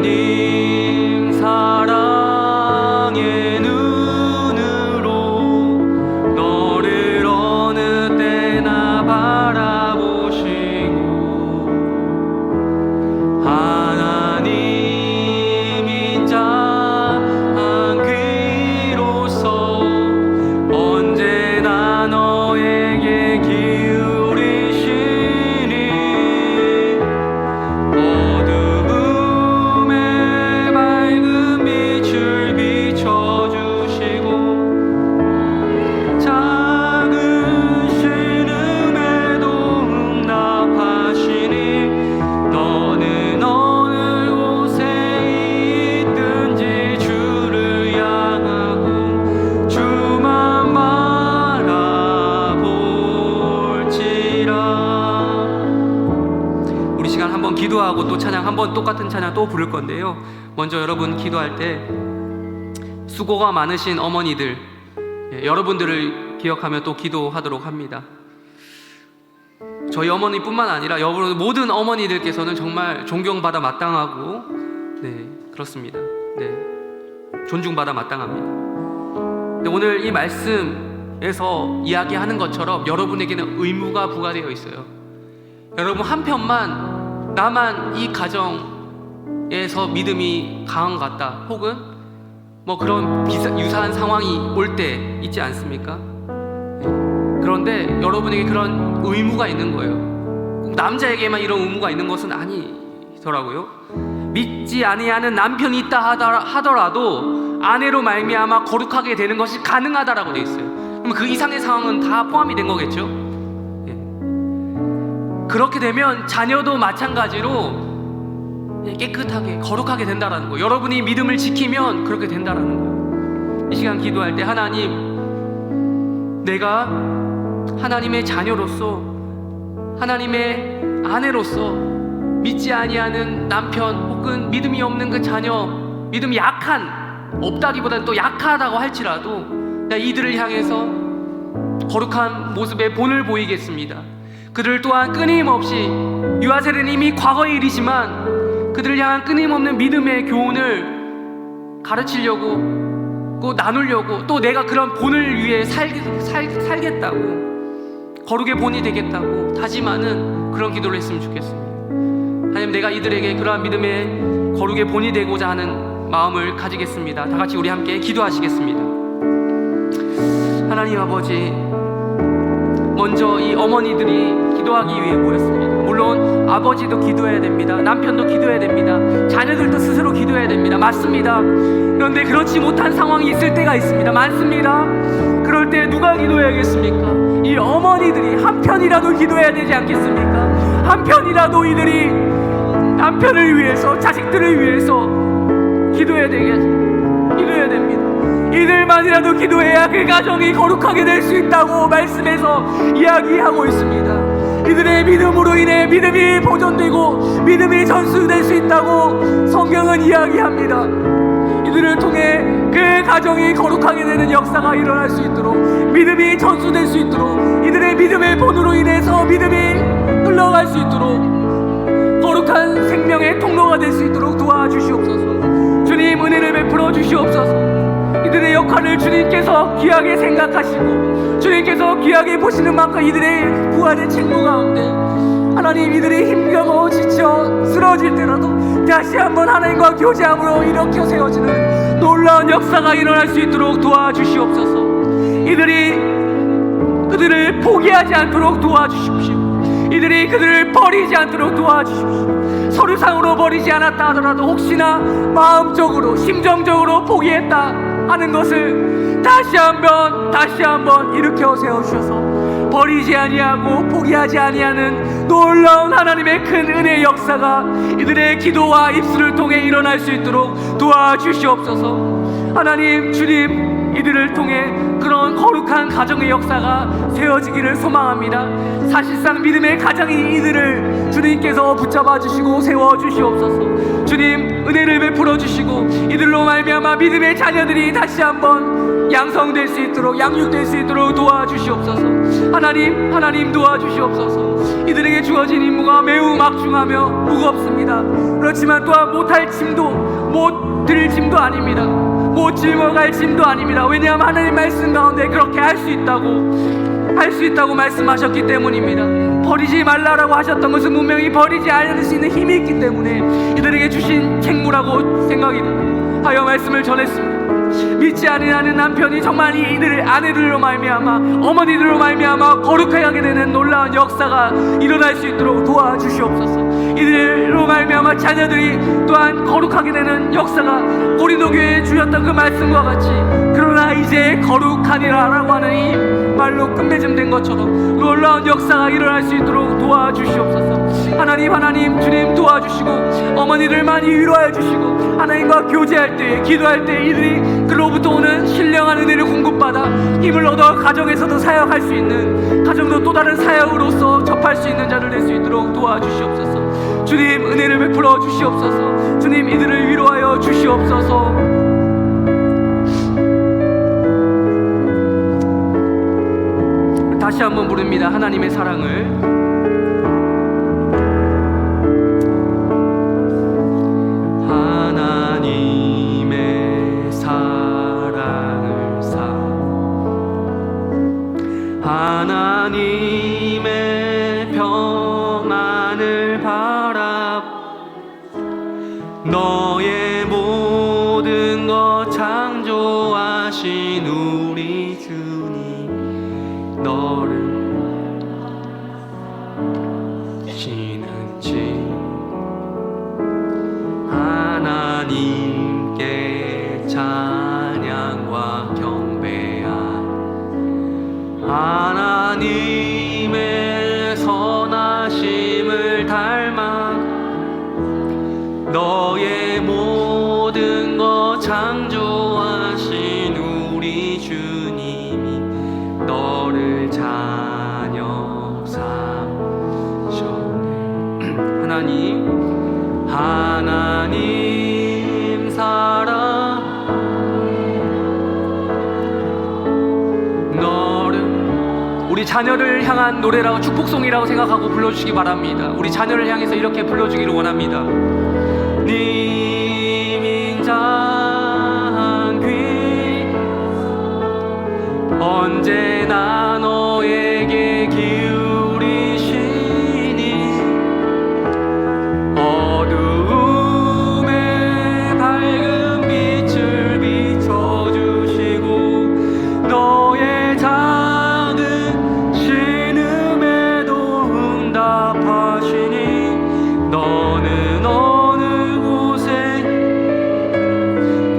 하나님 사랑의 눈으로 너를 어느 때나 바라보시고 하나님인 자 한 귀로서 언제나 너에게 기울이시니 어두움에 밝은 빛을 비춰주시고 작은 신음에도 응답하시니 너는 어느 곳에 있든지 주를 향하고 주만 바라볼지라. 우리 시간 한번 기도하고 또 찬양 한번 똑같은 찬양 또 부를 건데요. 먼저 여러분 기도할 때 수고가 많으신 어머니들, 여러분들을 기억하며 또 기도하도록 합니다. 저희 어머니뿐만 아니라 여러분 모든 어머니들께서는 정말 존경받아 마땅하고 그렇습니다. 존중받아 마땅합니다. 근데 오늘 이 말씀에서 이야기하는 것처럼 여러분에게는 의무가 부과되어 있어요. 여러분 한편만 나만 이 가정에서 믿음이 강한 것 같다, 혹은 뭐 그런 유사한 상황이 올 때 있지 않습니까? 그런데 여러분에게 그런 의무가 있는 거예요. 꼭 남자에게만 이런 의무가 있는 것은 아니더라고요. 믿지 아니하는 남편이 있다 하더라도 아내로 말미암아 거룩하게 되는 것이 가능하다라고 되어 있어요. 그럼 그 이상의 상황은 다 포함이 된 거겠죠? 그렇게 되면 자녀도 마찬가지로 깨끗하게 거룩하게 된다라는 거예요. 여러분이 믿음을 지키면 그렇게 된다라는 거예요. 이 시간 기도할 때 하나님, 내가 하나님의 자녀로서, 하나님의 아내로서 믿지 아니하는 남편 혹은 믿음이 없는 그 자녀, 믿음이 약한, 없다기보다는 또 약하다고 할지라도 이들을 향해서 거룩한 모습의 본을 보이겠습니다. 그들 또한 끊임없이, 유아셀은 이미 과거의 일이지만 그들을 향한 끊임없는 믿음의 교훈을 가르치려고, 또 나누려고, 또 내가 그런 본을 위해 살겠다고, 거룩의 본이 되겠다고 다짐하는 그런 기도를 했으면 좋겠습니다. 하나님, 내가 이들에게 그러한 믿음의 거룩의 본이 되고자 하는 마음을 가지겠습니다. 다 같이 우리 함께 기도하시겠습니다. 하나님 아버지, 먼저 이 어머니들이 기도하기 위해 모였습니다. 물론 아버지도 기도해야 됩니다. 남편도 기도해야 됩니다. 자녀들도 스스로 기도해야 됩니다. 맞습니다. 그런데 그렇지 못한 상황이 있을 때가 있습니다. 많습니다. 그럴 때 누가 기도해야겠습니까? 이 어머니들이 한편이라도 기도해야 되지 않겠습니까? 한편이라도 이들이 남편을 위해서, 자식들을 위해서 기도해야 됩니다. 이들만이라도 기도해야 그 가정이 거룩하게 될 수 있다고 말씀에서 이야기하고 있습니다. 이들의 믿음으로 인해 믿음이 보존되고 믿음이 전수될 수 있다고 성경은 이야기합니다. 이들을 통해 그 가정이 거룩하게 되는 역사가 일어날 수 있도록, 믿음이 전수될 수 있도록, 이들의 믿음의 본으로 인해서 믿음이 흘러갈 수 있도록 거룩한 생명의 통로가 될 수 있도록 도와주시옵소서. 주님, 은혜를 베풀어 주시옵소서. 이들의 역할을 주님께서 귀하게 생각하시고 주님께서 귀하게 보시는 만큼 이들의 부활의 책무 가운데 하나님, 이들이 힘겨워 지쳐 쓰러질 때라도 다시 한번 하나님과 교제함으로 일으켜 세워지는 놀라운 역사가 일어날 수 있도록 도와주시옵소서. 그들을 포기하지 않도록 도와주십시오. 이들이 그들을 버리지 않도록 도와주십시오. 서류상으로 버리지 않았다 하더라도 혹시나 마음적으로, 심정적으로 포기했다 하는 것을 다시 한번 일으켜 세워주셔서 버리지 아니하고 포기하지 아니하는 놀라운 하나님의 큰 은혜의 역사가 이들의 기도와 입술을 통해 일어날 수 있도록 도와주시옵소서. 하나님, 주님, 이들을 통해 그런 거룩한 가정의 역사가 세워지기를 소망합니다. 사실상 믿음의 가정이 이들을 주님께서 붙잡아 주시고 세워 주시옵소서. 주님, 은혜를 베풀어 불러주시고 이들로 말미암아 믿음의 자녀들이 다시 한번 양성될 수 있도록, 양육될 수 있도록 도와주시옵소서. 하나님 도와주시옵소서. 이들에게 주어진 임무가 매우 막중하며 무겁습니다. 그렇지만 또한 못할 짐도, 못 들 짐도 아닙니다. 못 짊어갈 짐도 아닙니다. 왜냐하면 하나님 말씀 가운데 그렇게 할 수 있다고 말씀하셨기 때문입니다. 버리지 말라라고 하셨던 것은 분명히 버리지 않을 수 있는 힘이 있기 때문에 이들에게 주신 책무라고 생각이 하여 말씀을 전했습니다. 믿지 아니하는 남편이 정말 이들 아내들로 말미암아, 어머니들로 말미암아 거룩하게 되는 놀라운 역사가 일어날 수 있도록 도와주시옵소서. 이들로 말미암아 자녀들이 또한 거룩하게 되는 역사가 고린도 교회에 주셨던 그 말씀과 같이, 그러나 이제 거룩하니라 라고 하는 이 말로 끝맺음된 것처럼 놀라운 역사가 일어날 수 있도록 도와주시옵소서. 하나님 주님 도와주시고 어머니들 많이 위로하여 주시고, 하나님과 교제할 때, 기도할 때 이들이 그로부터 오는 신령한 은혜를 공급받아 힘을 얻어 가정에서도 사역할 수 있는, 가정도 또 다른 사역으로서 접할 수 있는 자를 될 수 있도록 도와주시옵소서. 주님 은혜를 베풀어 주시옵소서. 주님 이들을 위로하여 주시옵소서. 다시 한번 부릅니다. 하나님의 사랑을. 하나님의 사랑을 하나님의 평안을 바라 너의 모든 것 창조하신 우리 주님, 너를 쉬는지 하나님께 찬양과 경배한 하나님의 선하심을 닮아 너의 모든 것 창조하신 우리 주님이 너를 자녀 삼으셨네. 하나님 사랑 너를, 우리 자녀를 향한 노래라고, 축복송이라고 생각하고 불러주시기 바랍니다. 우리 자녀를 향해서 이렇게 불러주기를 원합니다. 님 인자한 귀 언제나 너에게 기울이시니 어두움에 밝은 빛을 비춰주시고 너의 작은 신음에도 응답하시니 너는 어느 곳에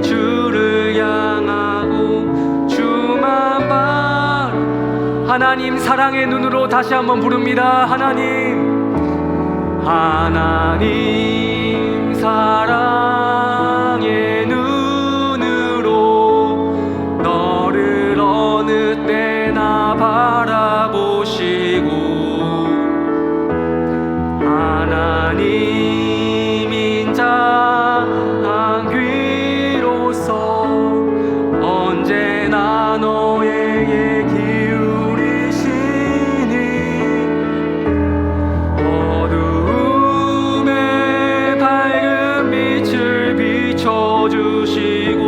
주를 향하고 주만 바라. 하나님 사랑의 눈으로 다시 한번 부릅니다. 하나님 사랑의 눈으로 너를 어느 때나 바라보시고 하나님 인자한 귀로서 언제나 너에게 기울이시니 어두움에 밝은 빛을 비춰주시고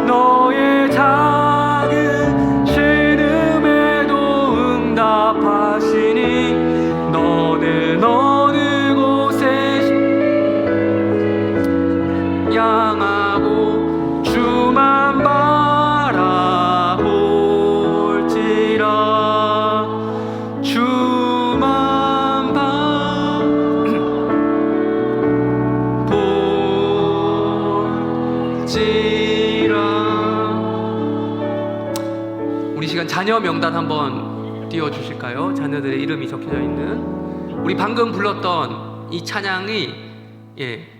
너의 작은 신음에도 응답하시니 너는 어느 곳에 향하고 주만 바라볼지라. 주만 바라볼지라. 우리 시간 자녀 명단 한번 띄워주실까요? 자녀들의 이름이 적혀져 있는, 우리 방금 불렀던 이 찬양이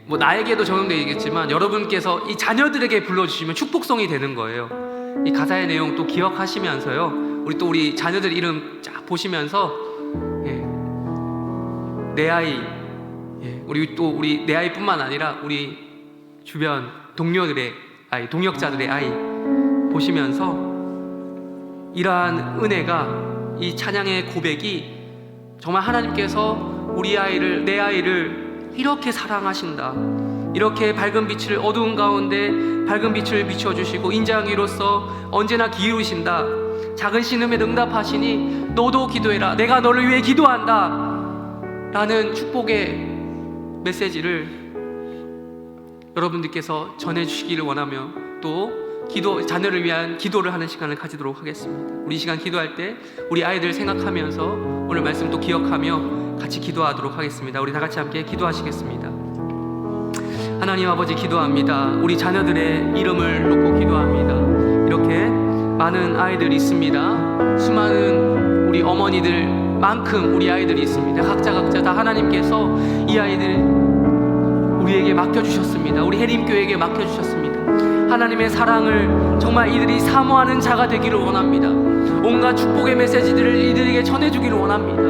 뭐 나에게도 적용되겠지만 여러분께서 이 자녀들에게 불러주시면 축복성이 되는 거예요. 이 가사의 내용 또 기억하시면서요, 우리 자녀들 이름 쫙 보시면서 내 아이, 우리 내 아이뿐만 아니라 우리 주변 동료들의 아이, 동역자들의 아이 보시면서 이러한 은혜가, 이 찬양의 고백이 정말 하나님께서 우리 아이를, 내 아이를 이렇게 사랑하신다, 이렇게 밝은 빛을 어두운 가운데 밝은 빛을 비춰주시고 인자하기로서 언제나 기울이신다, 작은 신음에 응답하시니 너도 기도해라, 내가 너를 위해 기도한다 라는 축복의 메시지를 여러분들께서 전해주시기를 원하며, 또 자녀를 위한 기도를 하는 시간을 가지도록 하겠습니다. 우리 시간 기도할 때 우리 아이들 생각하면서 오늘 말씀 또 기억하며 같이 기도하도록 하겠습니다. 우리 다 같이 함께 기도하시겠습니다. 하나님 아버지, 기도합니다. 우리 자녀들의 이름을 놓고 기도합니다. 이렇게 많은 아이들이 있습니다. 수많은 우리 어머니들만큼 우리 아이들이 있습니다. 각자 다 하나님께서 이 아이들 우리에게 맡겨주셨습니다. 우리 해림교회에게 맡겨주셨습니다. 하나님의 사랑을 정말 이들이 사모하는 자가 되기를 원합니다. 온갖 축복의 메시지들을 이들에게 전해주기를 원합니다.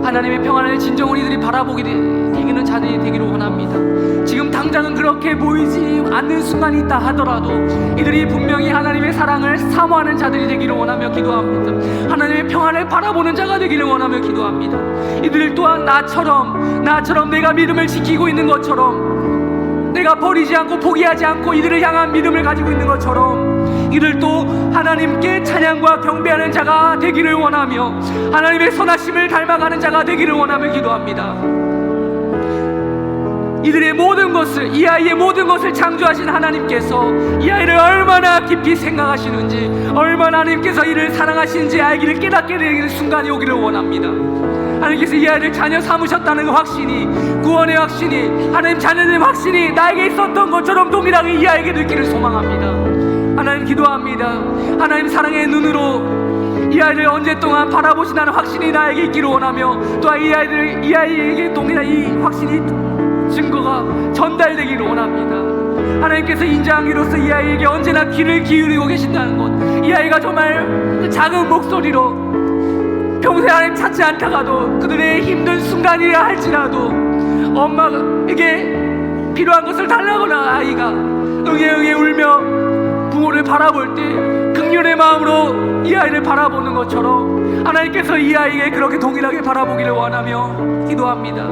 하나님의 평안을 진정으로 이들이 바라보게 되기는 자들이 되기를 원합니다. 지금 당장은 그렇게 보이지 않는 순간이 있다 하더라도 이들이 분명히 하나님의 사랑을 사모하는 자들이 되기를 원하며 기도합니다. 하나님의 평안을 바라보는 자가 되기를 원하며 기도합니다. 이들 또한 나처럼 내가 믿음을 지키고 있는 것처럼, 내가 버리지 않고 포기하지 않고 이들을 향한 믿음을 가지고 있는 것처럼 이들도 하나님께 찬양과 경배하는 자가 되기를 원하며 하나님의 선하심을 닮아가는 자가 되기를 원하며 기도합니다. 이들의 모든 것을, 이 아이의 모든 것을 창조하신 하나님께서 이 아이를 얼마나 깊이 생각하시는지, 얼마나 하나님께서 이를 사랑하시는지 알기를, 깨닫게 되는 순간이 오기를 원합니다. 하나님께서 이 아이를 자녀 삼으셨다는 그 확신이, 구원의 확신이, 하나님 자녀의 확신이 나에게 있었던 것처럼 동일하게 이 아이에게 있기를 소망합니다. 하나님, 기도합니다. 하나님 사랑의 눈으로 이 아이를 언제 동안 바라보신다는 확신이 나에게 있기를 원하며, 또 이 아이에게 동일한 이 확신이, 증거가 전달되기를 원합니다. 하나님께서 인자하기로서 이 아이에게 언제나 귀를 기울이고 계신다는 것, 이 아이가 정말 작은 목소리로 평소에 하나님 찾지 않다가도 그들의 힘든 순간이라 할지라도 엄마에게 필요한 것을 달라거나 아이가 응애 울며 부모를 바라볼 때 긍휼의 마음으로 이 아이를 바라보는 것처럼 하나님께서 이 아이에게 그렇게 동일하게 바라보기를 원하며 기도합니다.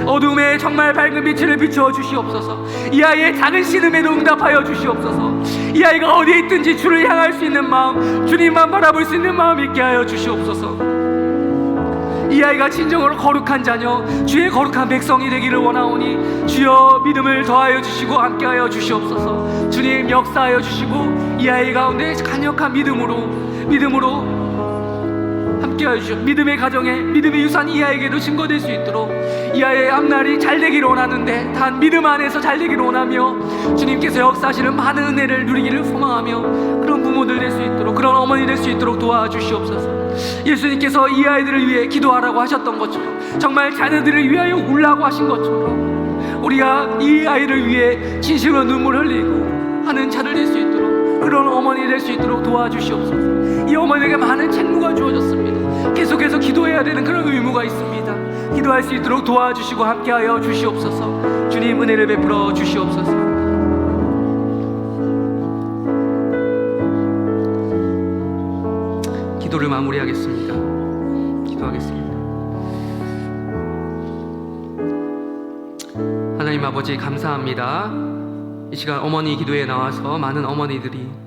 어둠에 정말 밝은 빛을 비추어 주시옵소서. 이 아이의 작은 신음에도 응답하여 주시옵소서. 이 아이가 어디에 있든지 주를 향할 수 있는 마음, 주님만 바라볼 수 있는 마음 있게 하여 주시옵소서. 이 아이가 진정으로 거룩한 자녀, 주의 거룩한 백성이 되기를 원하오니 주여 믿음을 더하여 주시고 함께하여 주시옵소서. 주님 역사하여 주시고 이 아이 가운데 강력한 믿음으로 함께하여 주시옵소서. 믿음의 가정에, 믿음의 유산이 이 아이에게도 증거될 수 있도록 이 아이의 앞날이 잘 되기를 원하는데 단 믿음 안에서 잘 되기를 원하며 주님께서 역사하시는 많은 은혜를 누리기를 소망하며 그런 부모들 될 수 있도록, 그런 어머니 될 수 있도록 도와주시옵소서. 예수님께서 이 아이들을 위해 기도하라고 하셨던 것처럼, 정말 자녀들을 위하여 울라고 하신 것처럼 우리가 이 아이를 위해 진심으로 눈물 흘리고 하는 자들 될 수 있도록, 그런 어머니 될 수 있도록 도와주시옵소서. 이 어머니에게 많은 책무가 주어졌습니다. 계속해서 기도해야 되는 그런 의무가 있습니다. 기도할 수 있도록 도와주시고 함께하여 주시옵소서. 주님 은혜를 베풀어 주시옵소서. 기도를 마무리하겠습니다. 기도하겠습니다. 하나님 아버지, 감사합니다. 이 시간 어머니 기도에 나와서 많은 어머니들이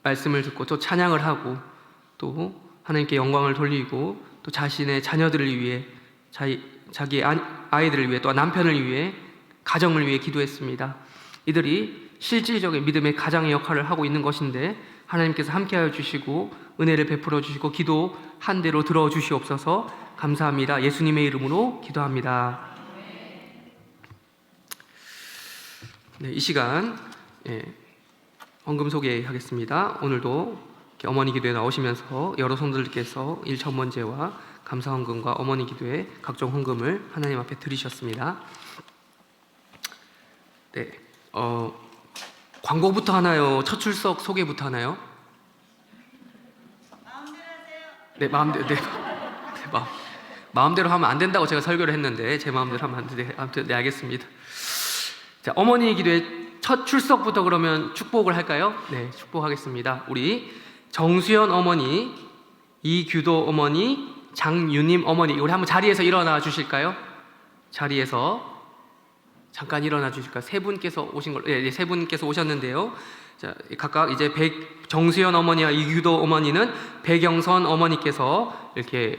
말씀을 듣고 또 찬양을 하고 또 하나님께 영광을 돌리고 또 자신의 자녀들을 위해, 자기 아이들을 위해, 또 남편을 위해, 가정을 위해 기도했습니다. 이들이 실질적인 믿음의 가장의 역할을 하고 있는 것인데 하나님께서 함께하여 주시고 은혜를 베풀어 주시고 기도한 대로 들어 주시옵소서. 감사합니다. 예수님의 이름으로 기도합니다. 네, 이 시간 헌금 소개하겠습니다. 오늘도 어머니 기도에 나오시면서 여러 성도들께서 일천번제와 감사 헌금과 어머니 기도에 각종 헌금을 하나님 앞에 드리셨습니다. 네, 광고부터 하나요? 첫 출석 소개부터 하나요? 마음대로 하세요. 네, 마음대로 하면 안 된다고 제가 설교를 했는데 제 마음대로 하면 안 돼. 아무튼 네, 알겠습니다. 자, 어머니 기도의 첫 출석부터 그러면 축복을 할까요? 네, 축복하겠습니다. 우리 정수연 어머니, 이규도 어머니, 장유님 어머니, 우리 한번 자리에서 일어나 주실까요? 자리에서 잠깐 일어나 주실까요? 세 분께서 오신 걸, 네, 세 분께서 오셨는데요. 자, 각각 이제 정수연 어머니와 이규도 어머니는 백영선 어머니께서 이렇게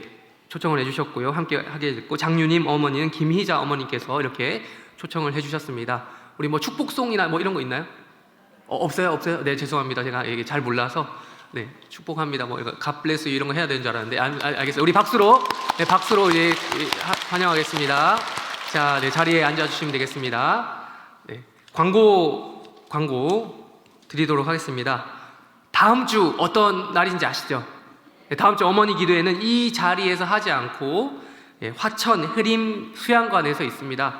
초청을 해주셨고요. 함께 하게 됐고, 장유님 어머니는 김희자 어머니께서 이렇게 초청을 해주셨습니다. 우리 뭐 축복송이나 뭐 이런 거 있나요? 없어요? 네, 죄송합니다. 제가 이게 잘 몰라서. 네, 축복합니다. 뭐 이거 God bless you 이런 거 해야 되는 줄 알았는데, 알겠어요. 우리 박수로, 네, 박수로 이제 환영하겠습니다. 자, 네, 자리에 앉아주시면 되겠습니다. 네, 광고 드리도록 하겠습니다. 다음 주 어떤 날인지 아시죠? 네, 다음 주 어머니 기도회는 이 자리에서 하지 않고 화천 흐림 수양관에서 있습니다.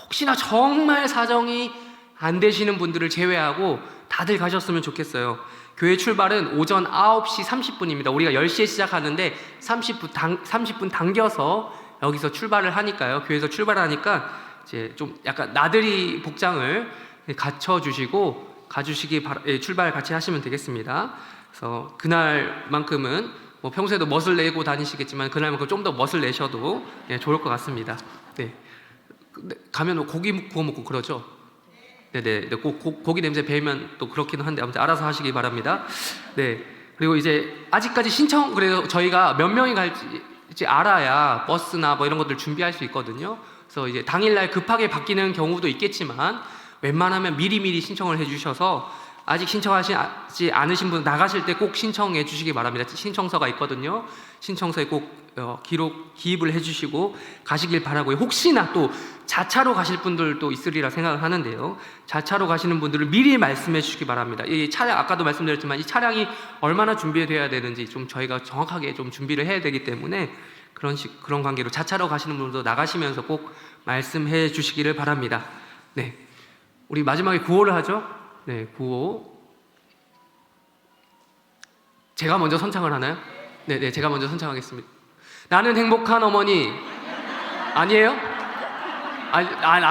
혹시나 정말 사정이 안 되시는 분들을 제외하고 다들 가셨으면 좋겠어요. 교회 출발은 오전 9시 30분입니다. 우리가 10시에 시작하는데 30분 당겨서 여기서 출발을 하니까요. 교회에서 출발하니까 이제 좀 약간 나들이 복장을 갖춰주시고 출발 같이 하시면 되겠습니다. 그래서 그날만큼은 뭐 평소에도 멋을 내고 다니시겠지만 그날만큼 좀 더 멋을 내셔도 좋을 것 같습니다. 네. 가면 고기 구워 먹고 그러죠. 네네. 고기 냄새 배면 또 그렇기는 한데 아무튼 알아서 하시기 바랍니다. 네. 그리고 이제 아직까지 그래서 저희가 몇 명이 갈지 알아야 버스나 뭐 이런 것들 준비할 수 있거든요. 그래서 이제 당일날 급하게 바뀌는 경우도 있겠지만 웬만하면 미리미리 신청을 해주셔서 아직 신청하지 않으신 분 나가실 때 꼭 신청해 주시기 바랍니다. 신청서가 있거든요. 신청서에 꼭 기입을 해주시고 가시길 바라고요. 혹시나 또 자차로 가실 분들도 있으리라 생각을 하는데요. 자차로 가시는 분들은 미리 말씀해 주시기 바랍니다. 이 차량, 아까도 말씀드렸지만 이 차량이 얼마나 준비되어야 되는지 좀 저희가 정확하게 좀 준비를 해야 되기 때문에 그런 관계로 자차로 가시는 분들도 나가시면서 꼭 말씀해 주시기를 바랍니다. 네, 우리 마지막에 구호를 하죠. 네, 구호. 제가 먼저 선창을 하나요? 네, 제가 먼저 선창하겠습니다. 나는 행복한 어머니. 아니에요?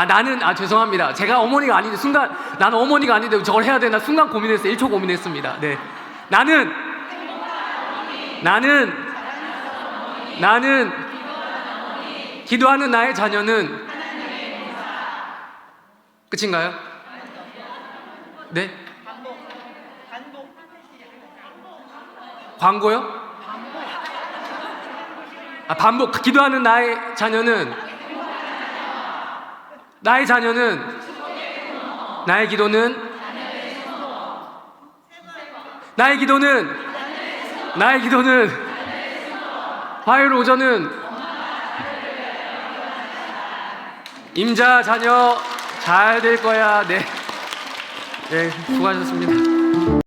나는 죄송합니다. 제가 어머니가 아닌데 순간 나는 어머니가 아닌데 저걸 해야 되나 순간 고민했어요. 1초 고민했습니다. 네, 나는 기도하는 나의 자녀는 끝인가요? 네? 광고요? 반복. 기도하는 나의 자녀는 나의 기도는 화요일 오전은 임자 자녀 잘 될 거야. 네, 수고하셨습니다.